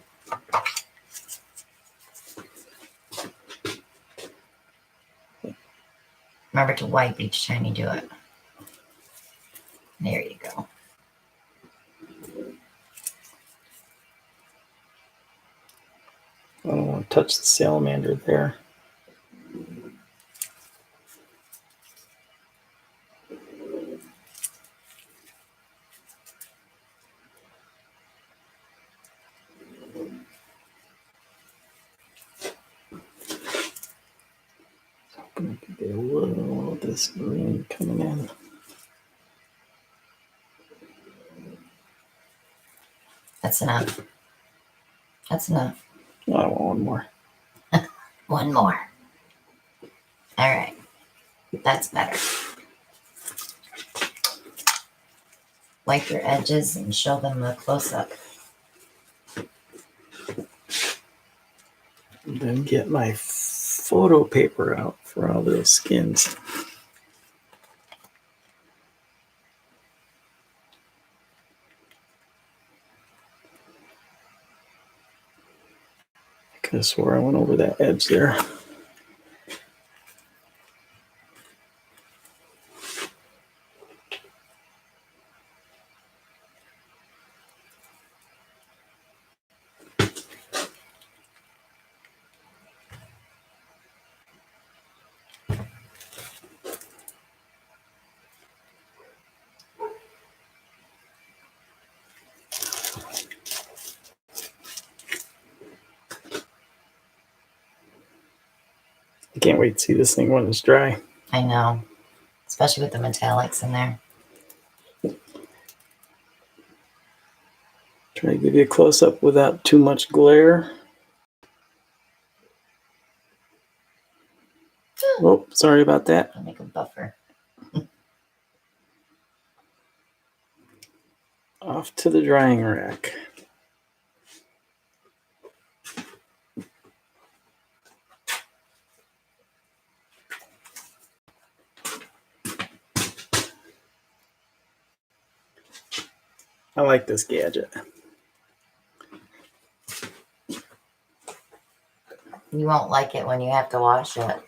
Remember to wipe each time you do it. There you go. I don't want to touch the salamander there. I'm gonna get a little of this green coming in. That's enough. That's enough. Oh, I want one more. One more. All right. That's better. Wipe your edges and show them a close-up. And then get my photo paper out for all those skins. I could have swore I went over that edge there. I can't wait to see this thing when it's dry. I know. Especially with the metallics in there. Try to give you a close-up without too much glare. Oh, sorry about that. I'll make a buffer. Off to the drying rack. I like this gadget. You won't like it when you have to wash it.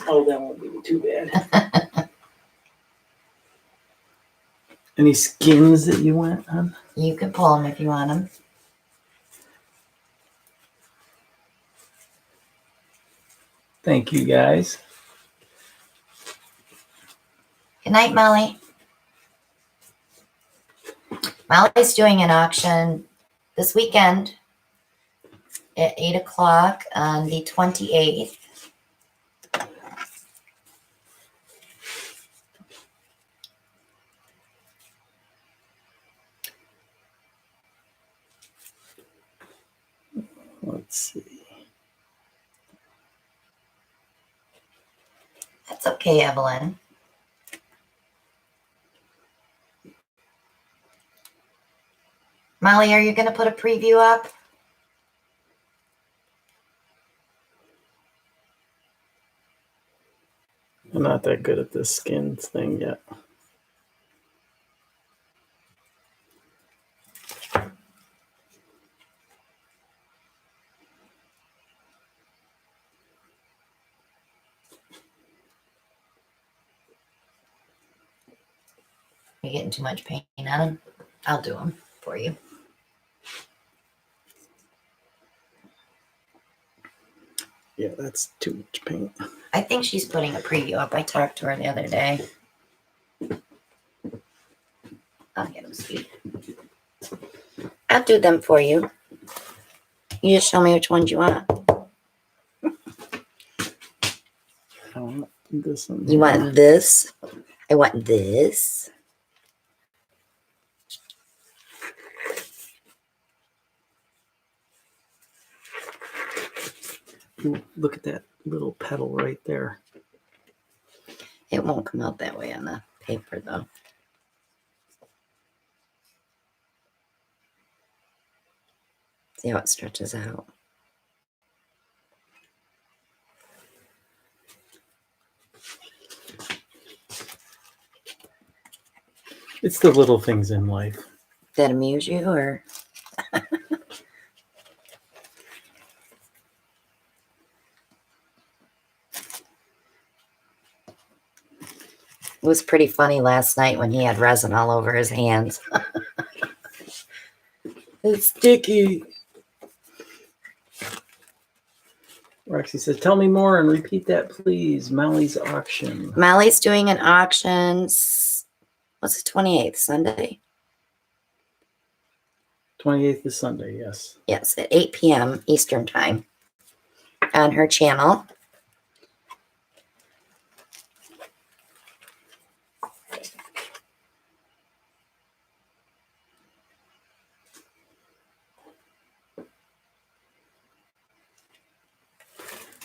Oh, that won't be too bad. Any skins that you want on? You can pull them if you want them. Thank you, guys. Good night, Molly. Molly's doing an auction this weekend at 8 o'clock on the 28th. Let's see. That's okay, Evelyn. Molly, are you going to put a preview up? I'm not that good at this skin thing yet. You're getting too much paint on them. I'll do them for you. Yeah, that's too much paint. I think she's putting a preview up. I talked to her the other day. I'll get them, sweet. I'll do them for you. You just show me which ones you want. I want this one. You want this? I want this. Ooh, look at that little petal right there. It won't come out that way on the paper, though. See how it stretches out. It's the little things in life. That amuse you, or was pretty funny last night when he had resin all over his hands. It's sticky. Roxy says, tell me more and repeat that, please. Molly's auction. Molly's doing an auction. What's the 28th? Sunday? 28th is Sunday, yes. Yes, at 8 p.m. Eastern Time on her channel.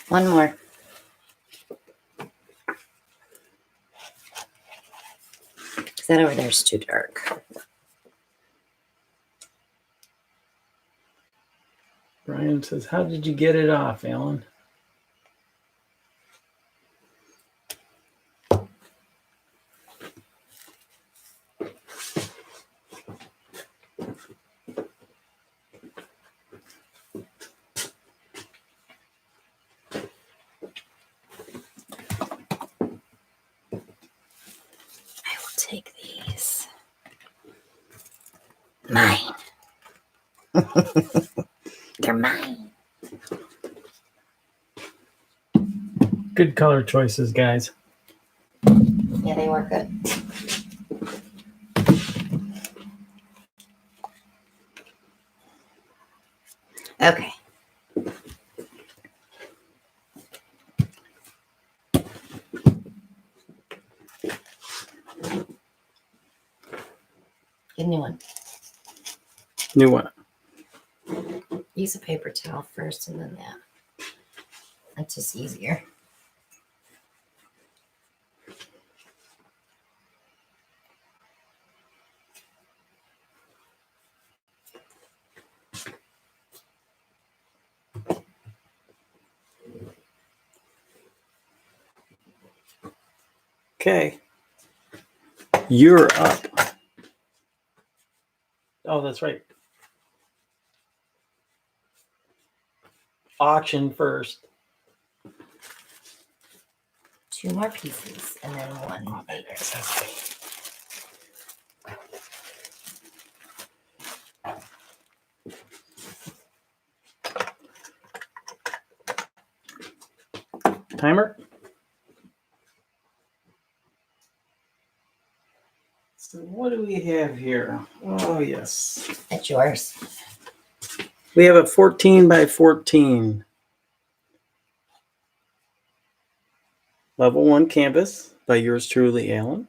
One more. That over there is too dark. Brian says, how did you get it off, Alan? I will take these. Mine. They're mine. Good color choices, guys. Yeah, they were good. Okay. Get a new one. New one. Use a paper towel first and then that. That's just easier. Okay. You're up. Oh, that's right. Auction first. 2 more pieces and then one. Oh, that makes sense. Timer. So what do we have here? Oh, yes. That's yours. We have a 14 by 14 level 1 canvas by yours truly, Alan.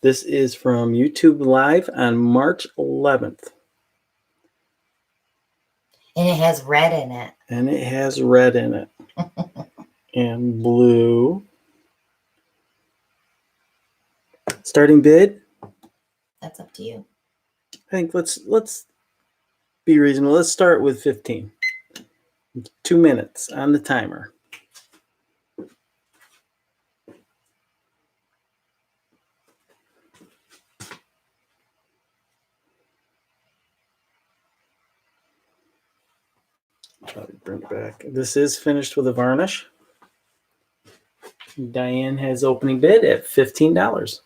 This is from YouTube Live on March 11th. And it has red in it. And it has red in it. And blue. Starting bid? That's up to you. I think let's be reasonable. Let's start with 15. 2 minutes on the timer. Probably bring it back. This is finished with a varnish. Diane has opening bid at $15.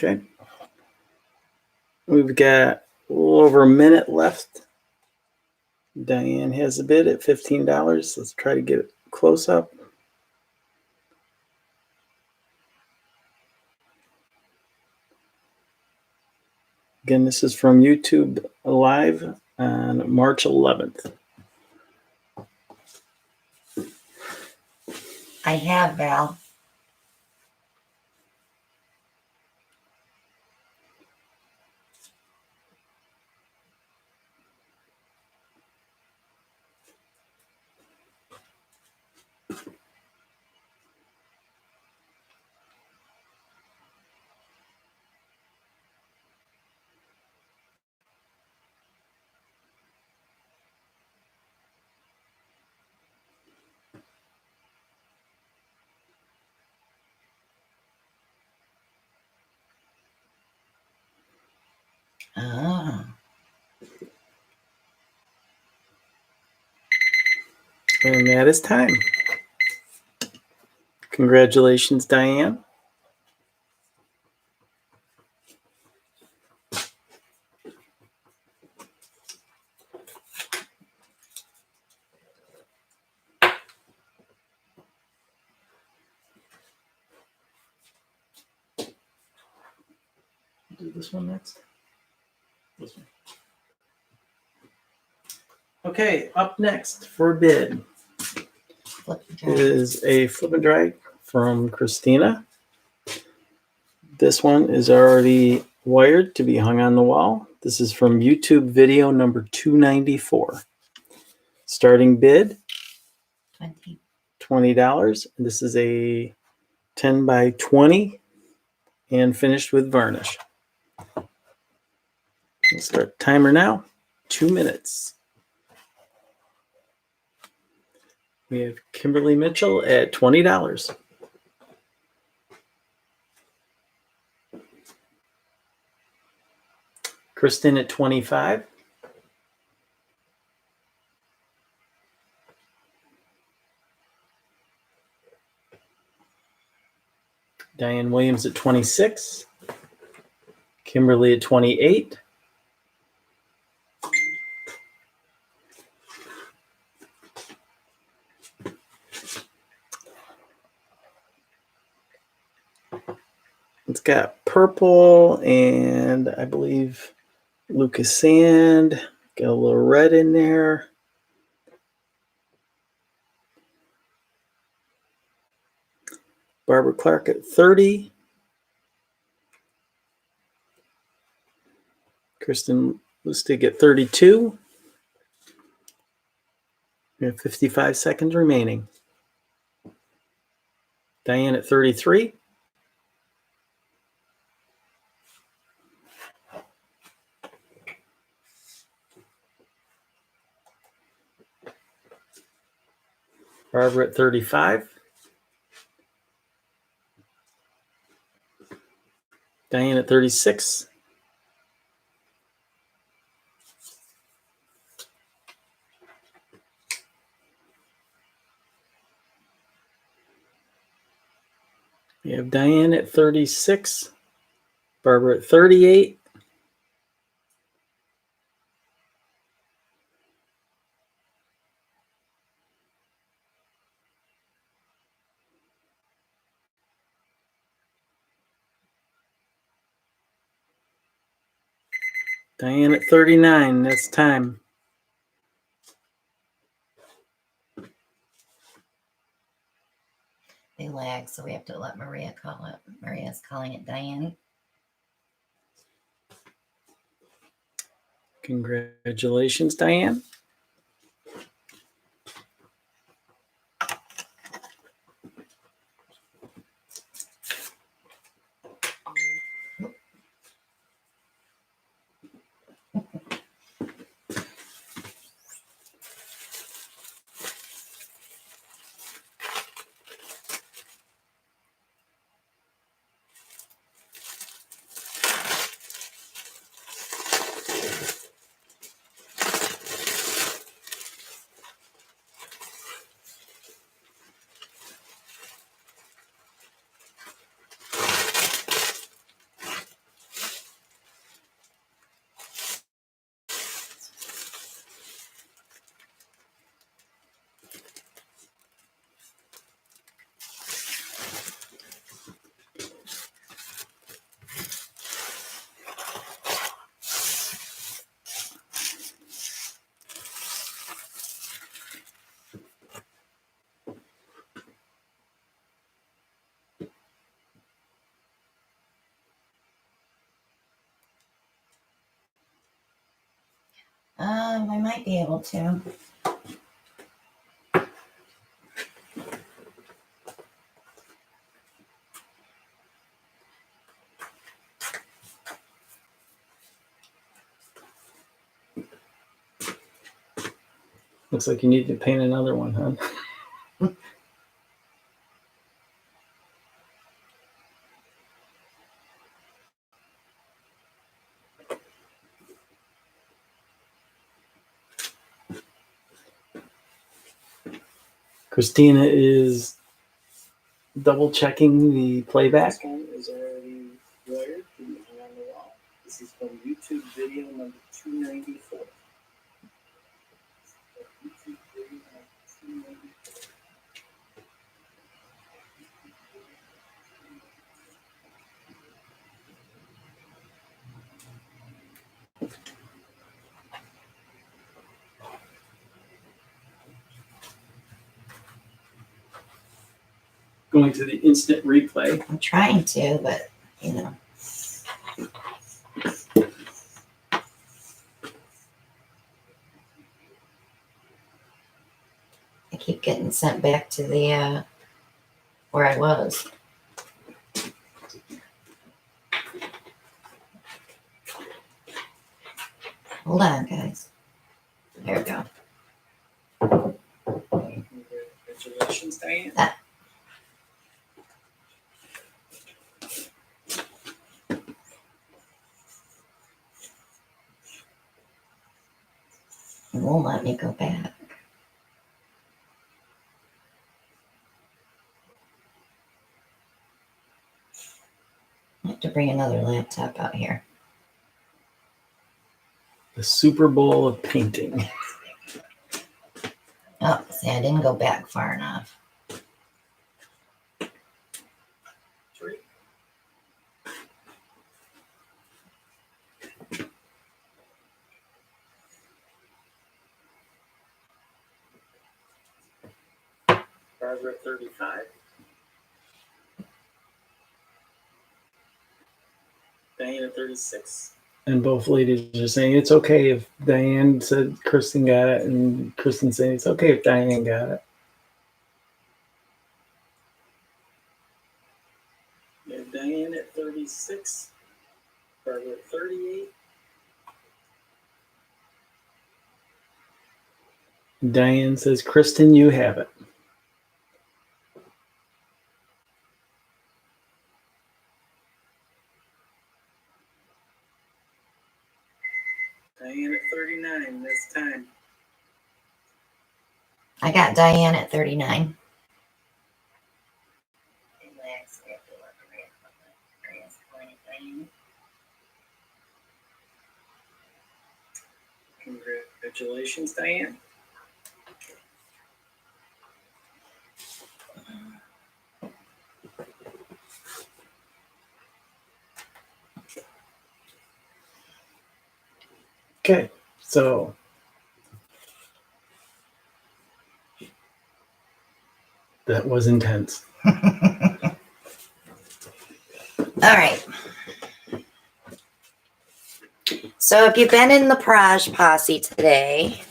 Okay. We've got a little over a minute left. Diane has a bid at $15. Let's try to get it close up. Again, this is from YouTube Live on March 11th. I have, Val. Ah. And that is time. Congratulations, Diane. Do this one next. This one. Okay, up next for bid Flip and dry. is a flip and dry from Christina. This one is already wired to be hung on the wall. This is from YouTube video number 294. Starting bid 20. $20. This is a 10 by 20 and finished with varnish. We'll start timer now. 2 minutes. We have Kimberly Mitchell at $20. Kristen at 25. Diane Williams at 26. Kimberly at 28. It's got purple and I believe Lucas sand. Got a little red in there. Barbara Clark at 30. Kristen Lustig at 32. We have 55 seconds remaining. Diane at 33. Barbara at 35. Diane at 36. We have Diane at 36. Barbara at 38. Diane at 39. That's time. They lag, so we have to let Maria call it. Maria's calling it Diane. Congratulations, Diane. I might be able to. Looks like you need to paint another one, huh? Christina is double checking the playback. This one is already wired and on the wall. This is from YouTube video number 294. YouTube video number 294. Going to the instant replay. I'm trying to, but you know. I keep getting sent back to the where I was. Hold on, guys. There we go. Congratulations, Diane. It won't let me go back. I have to bring another laptop out here. The Super Bowl of painting. Oh, see, I didn't go back far enough. Three. Barbara 35. Diana 36. And both ladies are saying it's okay if Diane said Kristen got it, and Kristen saying it's okay if Diane got it. We have Diane at 36. Barbara 38. Diane says, Kristen, you have it. Diane at 39 this time. I got Diane at 39. Congratulations, Diane. Okay, so that was intense. All right. So if you've been in the Praj Posse today,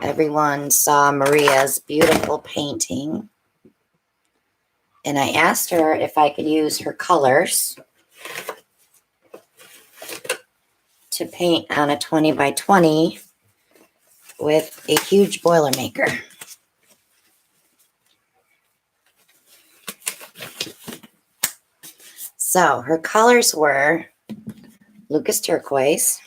everyone saw Maria's beautiful painting. And I asked her if I could use her colors to paint on a 20 by 20 with a huge Boilermaker. So her colors were Lucas Turquoise,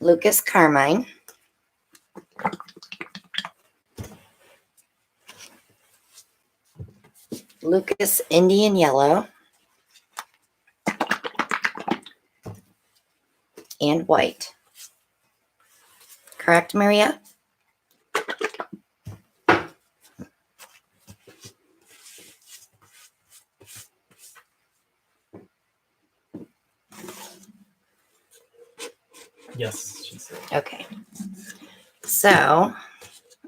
Lucas Carmine, Lucas Indian Yellow, and white. Correct, Maria? Yes, she said. Okay. So,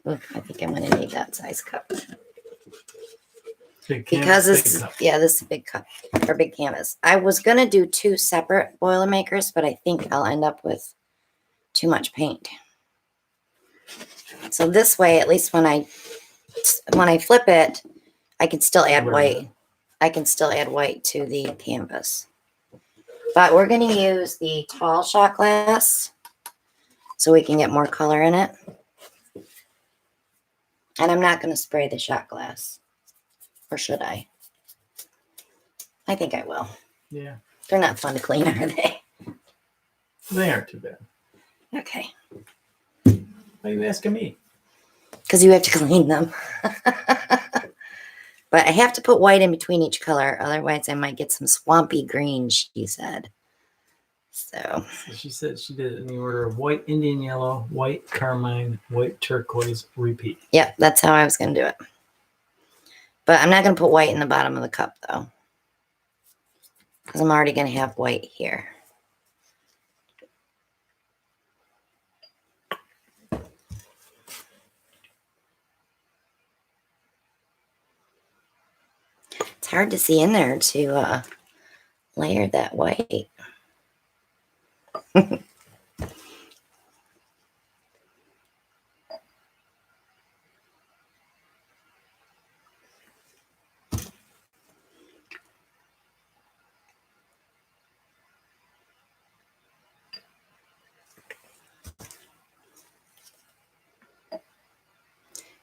I think I'm going to need that size cup. Big Because canvas, big this, cup. yeah, this is a big cup or big canvas. I was going to do 2 separate Boilermakers, but I think I'll end up with too much paint. So this way, at least when I flip it, I can still add white. I can still add white to the canvas. But we're going to use the tall shot glass so we can get more color in it. And I'm not going to spray the shot glass. Or should I? I think I will. Yeah. They're not fun to clean, are they? They aren't too bad. Okay. Why are you asking me? Because you have to clean them. But I have to put white in between each color. Otherwise, I might get some swampy green, she said. So, She said she did it in the order of white Indian yellow, white carmine, white turquoise, repeat. yep, that's how I was going to do it. But I'm not going to put white in the bottom of the cup, though. Because I'm already going to have white here. It's hard to see in there to layer that white.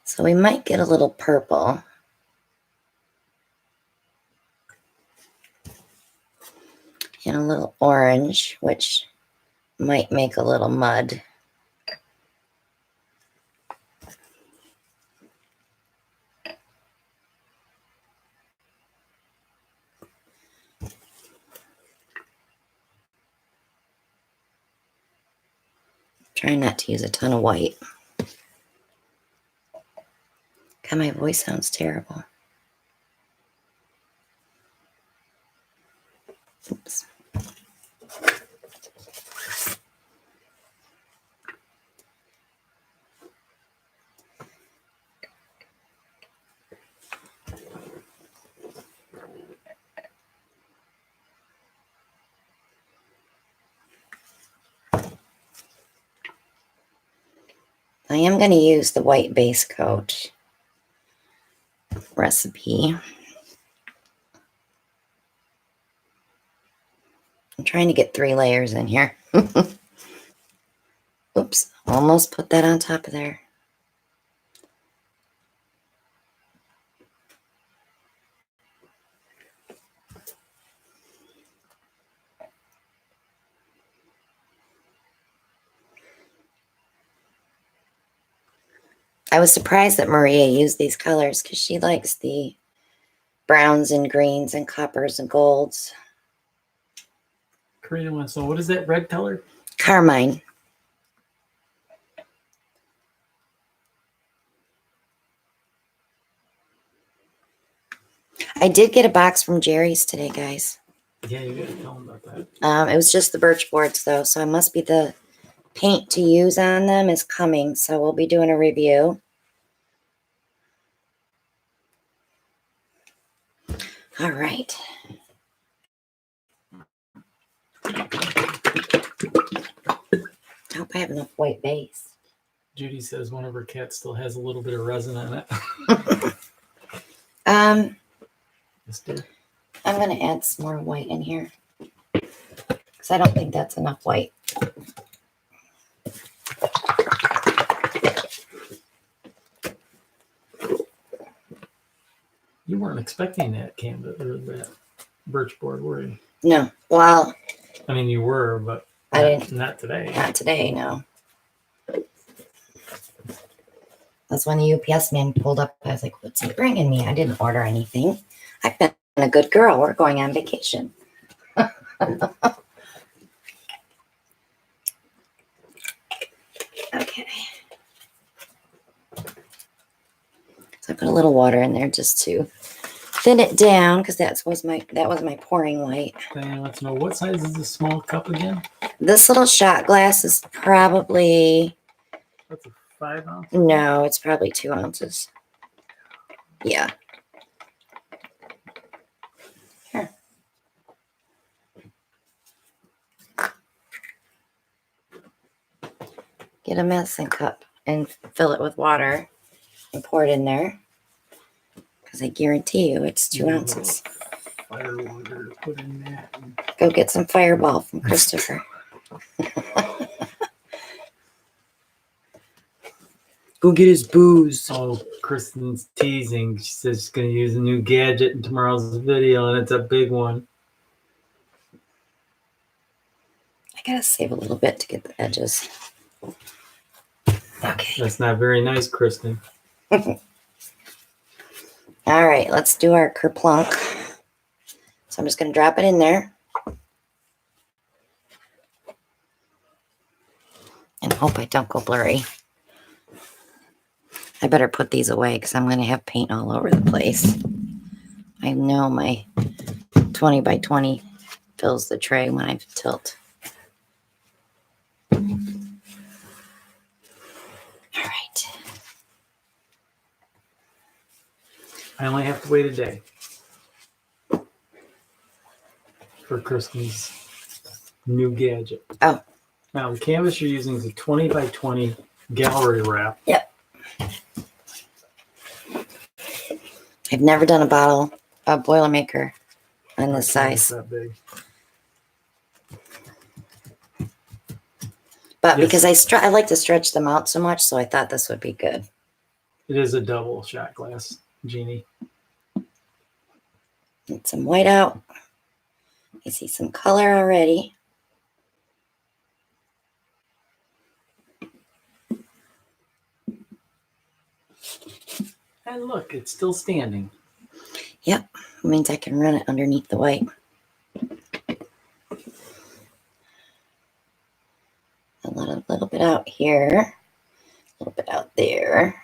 So we might get a little purple. And a little orange, which might make a little mud. Trying not to use a ton of white. God, my voice sounds terrible. Oops. I am going to use the white base coat recipe. I'm trying to get 3 layers in here. Oops, almost put that on top of there. I was surprised that Maria used these colors because she likes the browns and greens and coppers and golds. Korean one. So what is that red color? Carmine. I did get a box from Jerry's today, guys. Yeah, you gotta tell them about that. It was just the birch boards, though, so it must be the paint to use on them is coming, so we'll be doing a review. All right. I hope I have enough white base. Judy says one of her cats still has a little bit of resin on it. Mister? I'm going to add some more white in here because I don't think that's enough white. You weren't expecting that canvas or that birch board, were you? No. Well, I mean, you were, but I didn't. Not today. Not today, no. That's when the UPS man pulled up. I was like, what's he bringing me? I didn't order anything. I've been a good girl. We're going on vacation. Okay. So I put a little water in there just to thin it down because that was my pouring white. Diane wants to know what size is this small cup again? This little shot glass is probably, That's a 5 ounce? no, it's probably 2 ounces. Yeah. Here. Get a medicine cup and fill it with water and pour it in there. Because I guarantee you it's 2 ounces. Firewater to put in there. Go get some Fireball from Christopher. Go get his booze. Oh, Kristen's teasing. She says she's going to use a new gadget in tomorrow's video, and it's a big one. I gotta save a little bit to get the edges. Okay. That's not very nice, Kristen. All right, let's do our kerplunk. So I'm just gonna drop it in there. And hope I don't go blurry. I better put these away because I'm gonna have paint all over the place. I know my 20 by 20 fills the tray when I tilt. All right. I only have to wait a day for Kristen's new gadget. Oh. Now, the canvas you're using is a 20 by 20 gallery wrap. Yep. I've never done a Boilermaker on this size. That big. But Yes. because I like to stretch them out so much, so I thought this would be good. It is a double shot glass, Jeannie. Get some white out. I see some color already. And look, it's still standing. Yep, it means I can run it underneath the white. A little bit out here, a little bit out there.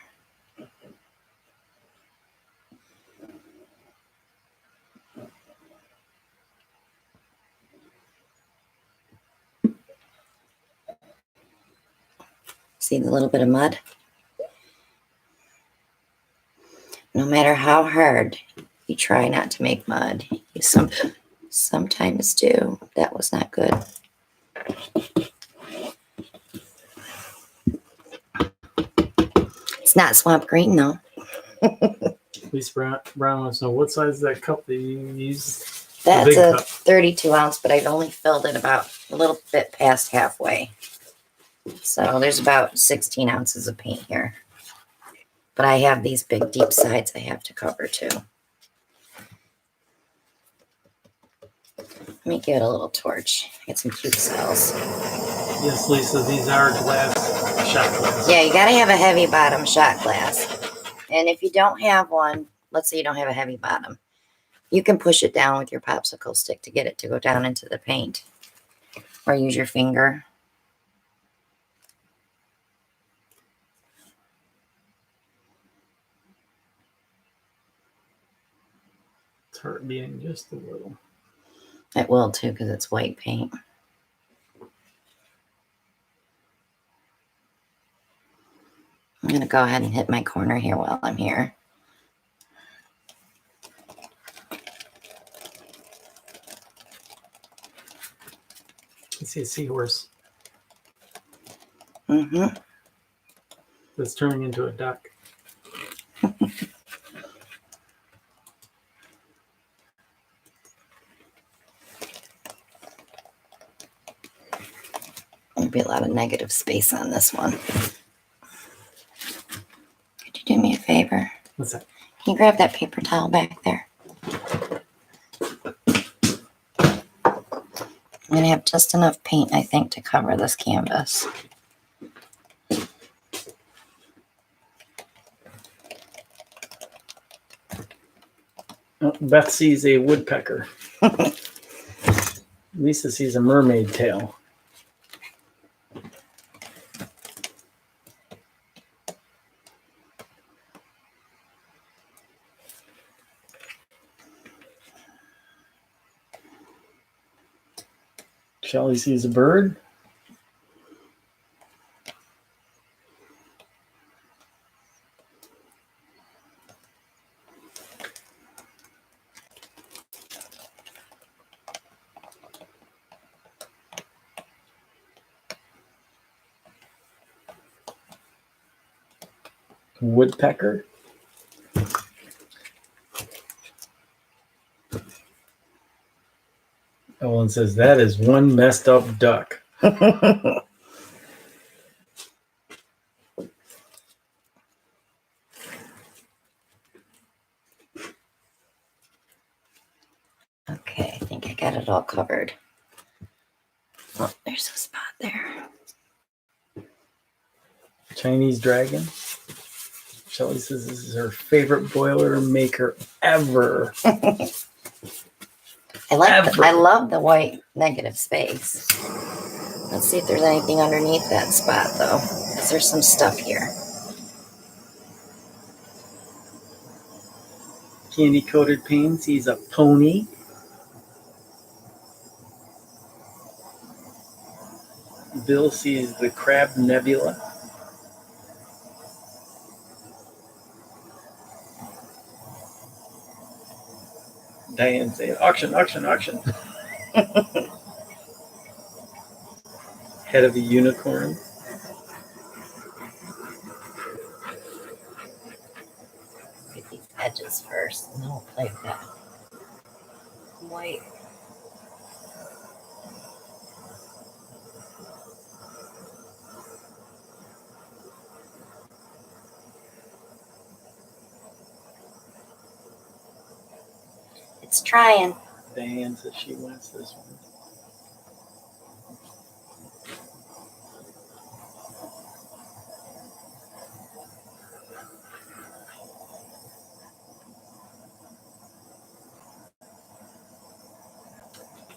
See the little bit of mud? No matter how hard you try not to make mud, you sometimes do. That was not good. It's not swamp green though. Lisa Brown wants to know what size is that cup that you use? That's big a cup. 32 ounce, but I've only filled it about a little bit past halfway. So there's about 16 ounces of paint here. But I have these big deep sides I have to cover too. Let me give it a little torch. Get some cute cells. Yes, Lisa, these are glass, shot glass. Yeah, you gotta have a heavy bottom shot glass. And if you don't have one, let's say you don't have a heavy bottom, you can push it down with your popsicle stick to get it to go down into the paint. Or use your finger. It's hurt beating just a little. It will too, because it's white paint. I'm gonna go ahead and hit my corner here while I'm here. I see a seahorse Mm-hmm. that's turning into a duck. There'll be a lot of negative space on this one. Could you do me a favor? What's that? Can you grab that paper towel back there? I'm gonna have just enough paint, I think, to cover this canvas. Oh, Beth sees a woodpecker. Lisa sees a mermaid tail. Shelly sees a bird. Woodpecker. Ellen says that is one messed up duck. Okay, I think I got it all covered. Oh, there's there's a spot there. Chinese dragon. Shelly says this is her favorite boiler maker ever. I love the white negative space. Let's see if there's anything underneath that spot though, because there's some stuff here. Candy coated paint sees a pony. Bill sees the Crab Nebula. Diane saying, auction, auction, auction. Head of a unicorn. Get these edges first, and then we'll play with that white. It's trying. Diane says she wants this one.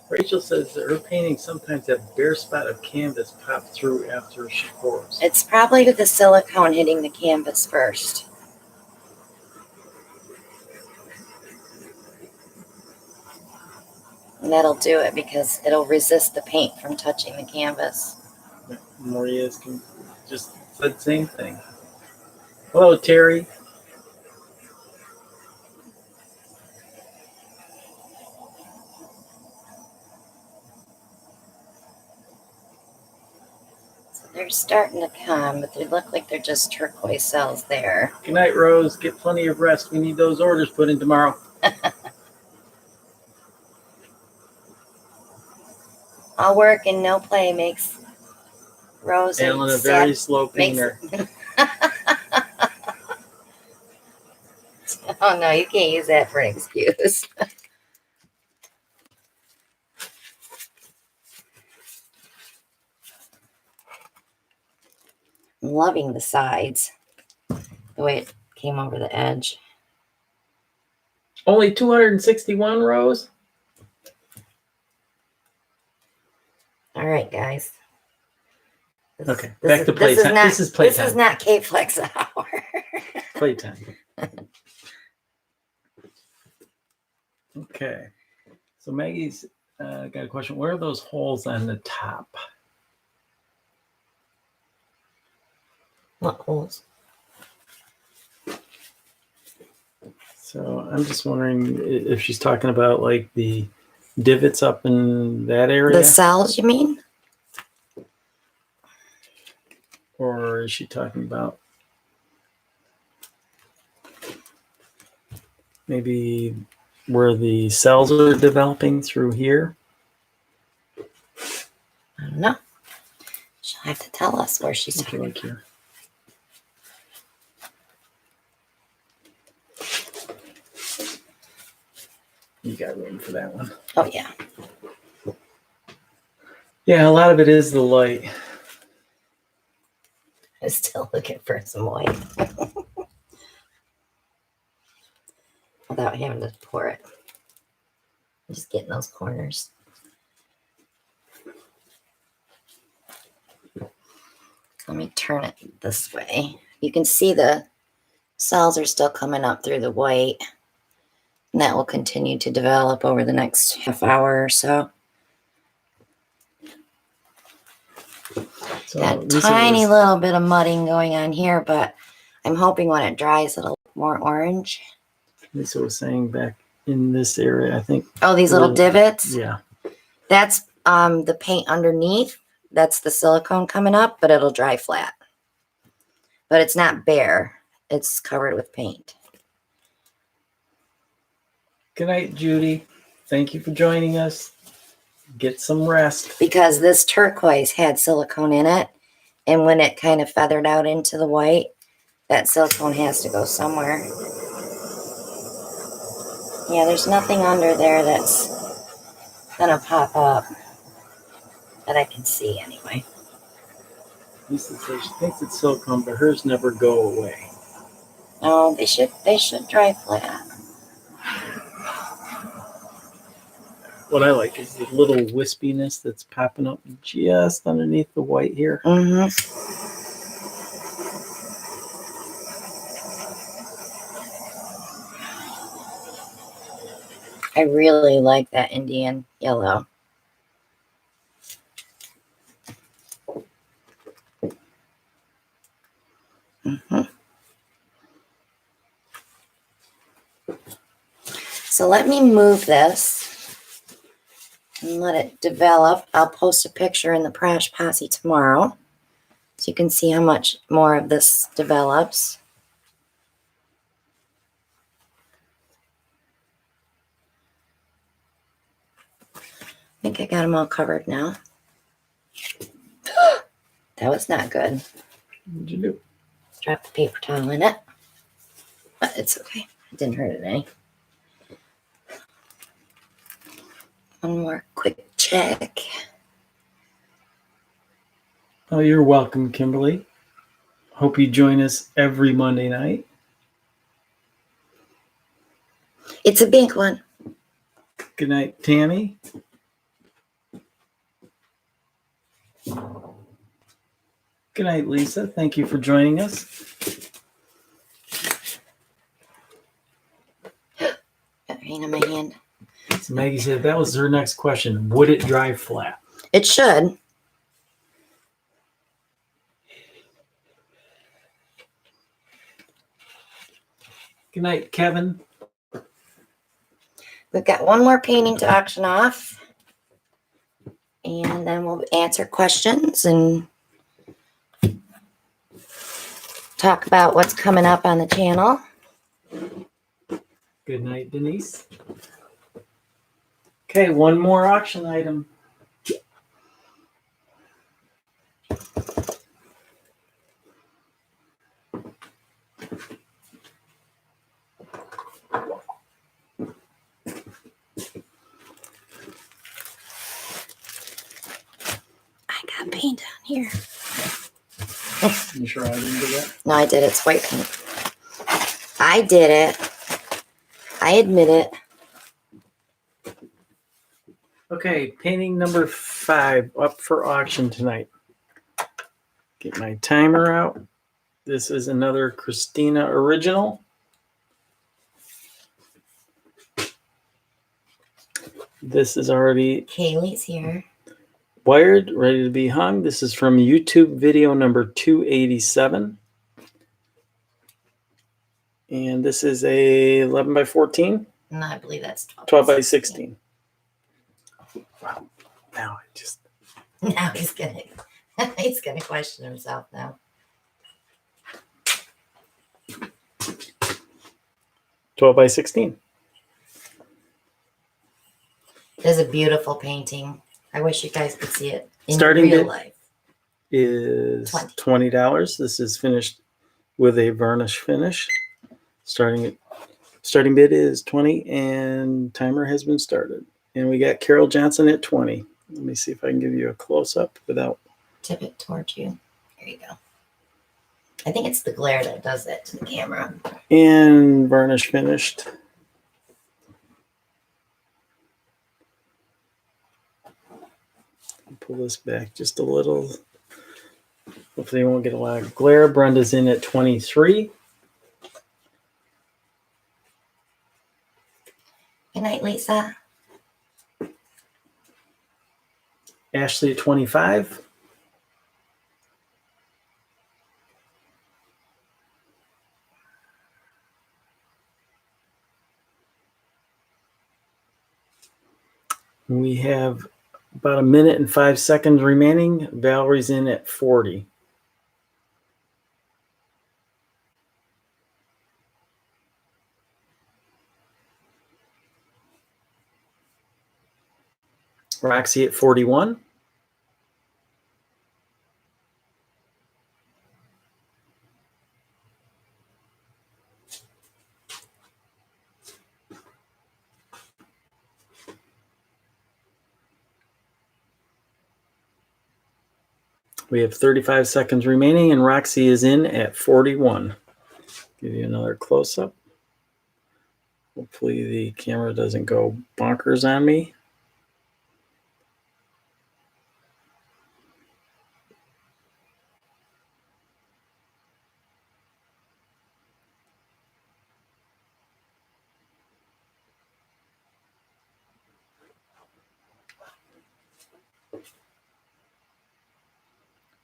Rachel says that her paintings sometimes have bare spot of canvas pop through after she pours. It's probably the silicone hitting the canvas first. And that'll do it because it'll resist the paint from touching the canvas. Maria's just said the same thing. Hello, Terry. They're starting to come, but they look like they're just turquoise cells there. Good night, Rose. Get plenty of rest. We need those orders put in tomorrow. All work and no play makes Rose Alan a very slow painter. Oh no, you can't use that for an excuse. I'm loving the sides, the way it came over the edge. Only 261, Rose? All right, guys. Okay, back to playtime. This is playtime. This is not K-Flex hour. Playtime. Okay. So Maggie's got a question. Where are those holes on the top? What holes? So I'm just wondering if she's talking about like the divots up in that area. The cells, you mean? Or is she talking about maybe where the cells are developing through here? I don't know. She'll have to tell us where she's talking Like here. You got room for that one. Oh, yeah. Yeah, a lot of it is the light. I'm still looking for some white. Without having to pour it. I'm just getting those corners. Let me turn it this way. You can see the cells are still coming up through the white. And that will continue to develop over the next half hour or so. So That Lisa tiny was- little bit of mudding going on here, but I'm hoping when it dries it'll look more orange. Lisa was saying back in this area, I think. Oh, these little divots? Yeah. That's the paint underneath. That's the silicone coming up, but it'll dry flat. But it's not bare. It's covered with paint. Good night, Judy. Thank you for joining us. Get some rest. Because this turquoise had silicone in it. And when it kind of feathered out into the white, that silicone has to go somewhere. Yeah, there's nothing under there that's gonna pop up. that I can see anyway. Lisa says she thinks it's silicone, but hers never go away. Oh, they should dry flat. What I like is the little wispiness that's popping up just underneath the white here. Mm-hmm. I really like that Indian yellow. Mm-hmm. So let me move this and let it develop. I'll post a picture in the Prash Posse tomorrow so you can see how much more of this develops. I think I got them all covered now. That was not good. What did you do? Dropped the paper towel in it. But it's okay. It didn't hurt it any. One more quick check. Oh, you're welcome, Kimberly. Hope you join us every Monday night. It's a big one. Good night, Tammy. Good night, Lisa. Thank you for joining us. Got rain on my hand. So Maggie said that was her next question. Would it dry flat? It should. Good night, Kevin. We've got one more painting to auction off. And then we'll answer questions and talk about what's coming up on the channel. Good night, Denise. Okay, one more auction item. I got paint on here. You sure I didn't do that? No, I did. It's white paint. I did it. I admit it. Okay, painting number 5 up for auction tonight. Get my timer out. This is another Christina original. This is already Kaylee's here. wired, ready to be hung. This is from YouTube video number 287. And this is a 11 by 14, No, I believe that's 12 by 16. Wow. Now I just... Now he's gonna question himself now. 12 by 16. It is a beautiful painting. I wish you guys could see it in Starting real bid life. is $20. This is finished with a varnish finish. Starting bid is $20 and timer has been started. And we got Carol Johnson at 20. Let me see if I can give you a close up without... Tip it towards you. There you go. I think it's the glare that does that to the camera. And varnish finished. Pull this back just a little. Hopefully you won't get a lot of glare. Brenda's in at 23. Good night, Lisa. Ashley at 25. We have about a minute and 5 seconds remaining. Valerie's in at 40. Roxy at 41. We have 35 seconds remaining, and Roxy is in at 41. Give you another close-up. Hopefully the camera doesn't go bonkers on me.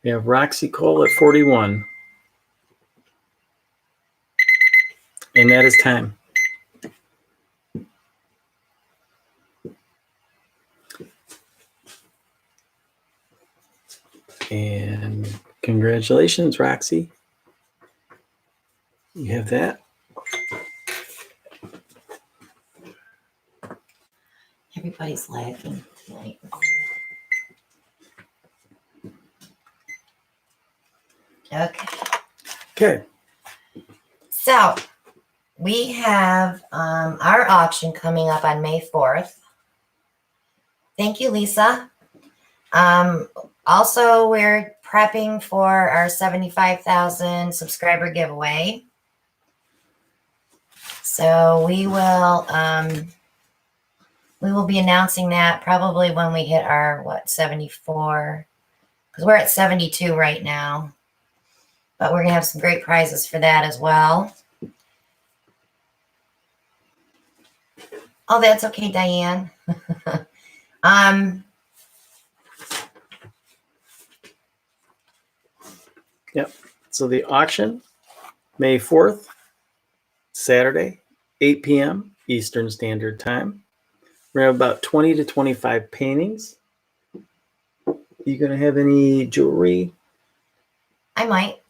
We have Roxy Cole at 41. And that is time. And congratulations, Roxy. You have that. Everybody's laughing tonight. Okay. Okay. So we have our auction coming up on May 4th. Thank you, Lisa. Also, we're prepping for our 75,000 subscriber giveaway. So we will be announcing that probably when we hit our 74, because we're at 72 right now. But we're gonna have some great prizes for that as well. Oh, that's okay, Diane. Yep. So the auction, May 4th, Saturday, 8 p.m. Eastern Standard Time. We're gonna have about 20 to 25 paintings. You gonna have any jewelry? I might.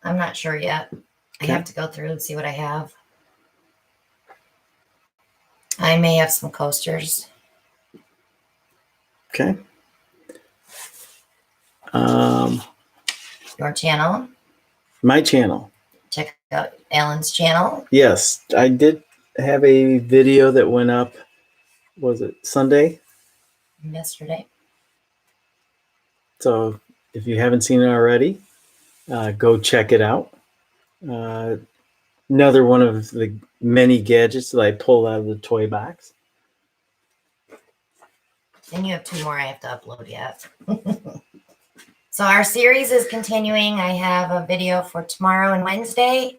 I'm not sure yet. Okay. I have to go through and see what I have. I may have some coasters. Okay. Your channel. My channel. Check out Alan's channel. Yes, I did have a video that went up. Was it Sunday? Yesterday. So if you haven't seen it already, go check it out. Another one of the many gadgets that I pulled out of the toy box. And you have 2 more I have to upload yet. So our series is continuing. I have a video for tomorrow and Wednesday.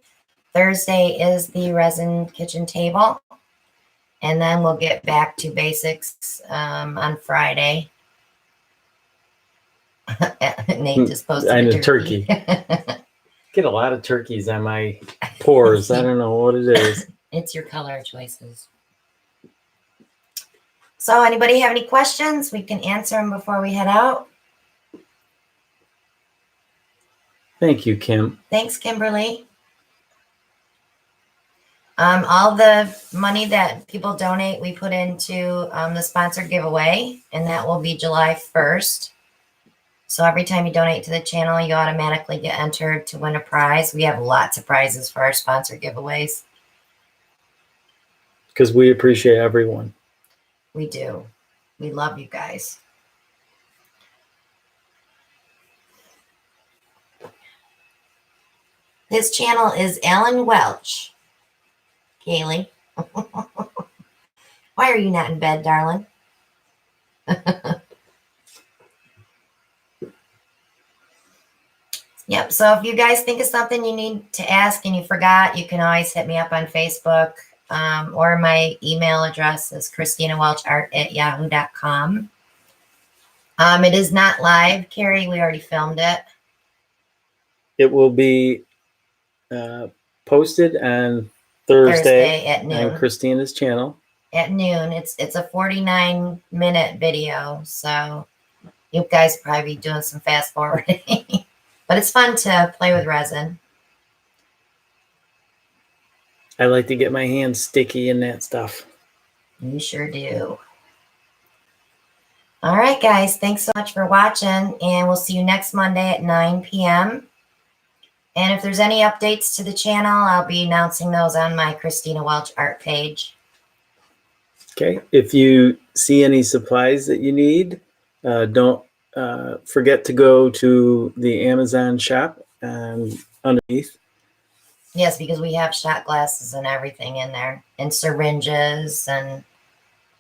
Thursday is the resin kitchen table. And then we'll get back to basics on Friday. Nate just posted I know, a turkey. Get a lot of turkeys on my pores. I don't know what it is. It's your color choices. So anybody have any questions? We can answer them before we head out. Thank you, Kim. Thanks, Kimberly. All the money that people donate, we put into the sponsored giveaway, and that will be July 1st. So every time you donate to the channel, you automatically get entered to win a prize. We have lots of prizes for our sponsored giveaways. Because we appreciate everyone. We do. We love you guys. His channel is Alan Welch. Kaylee. Why are you not in bed, darling? Yep. So if you guys think of something you need to ask and you forgot, you can always hit me up on Facebook, or my email address is ChristinaWelchArt@yahoo.com. It is not live, Carrie. We already filmed it. It will be posted on Thursday at noon. on Christina's channel. At noon. It's a 49-minute video, so you guys will probably be doing some fast forwarding. But it's fun to play with resin. I like to get my hands sticky in that stuff. You sure do. All right, guys. Thanks so much for watching, and we'll see you next Monday at 9 p.m. And if there's any updates to the channel, I'll be announcing those on my Christina Welch Art page. Okay. If you see any supplies that you need, don't forget to go to the Amazon shop and underneath. Yes, because we have shot glasses and everything in there, and syringes and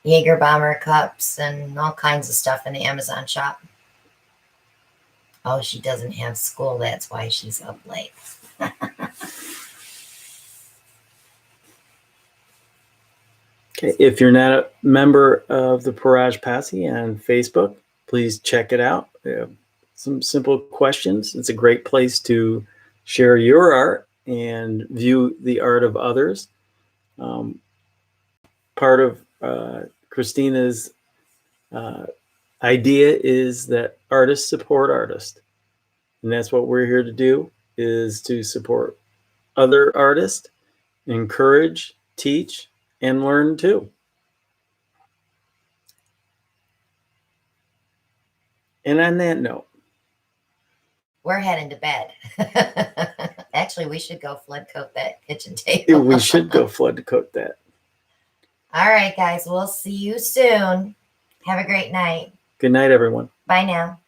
Jaeger bomber cups and all kinds of stuff in the Amazon shop. Oh, she doesn't have school. That's why she's up late. Okay, if you're not a member of the Parage Posse on Facebook, please check it out. We have some simple questions. It's a great place to share your art and view the art of others. Part of Christina's idea is that artists support artists. And that's what we're here to do, is to support other artists, encourage, teach, and learn too. And on that note, We're heading to bed. Actually, we should go flood coat that kitchen table. we should go flood to coat that. All right, guys. We'll see you soon. Have a great night. Good night, everyone. Bye now.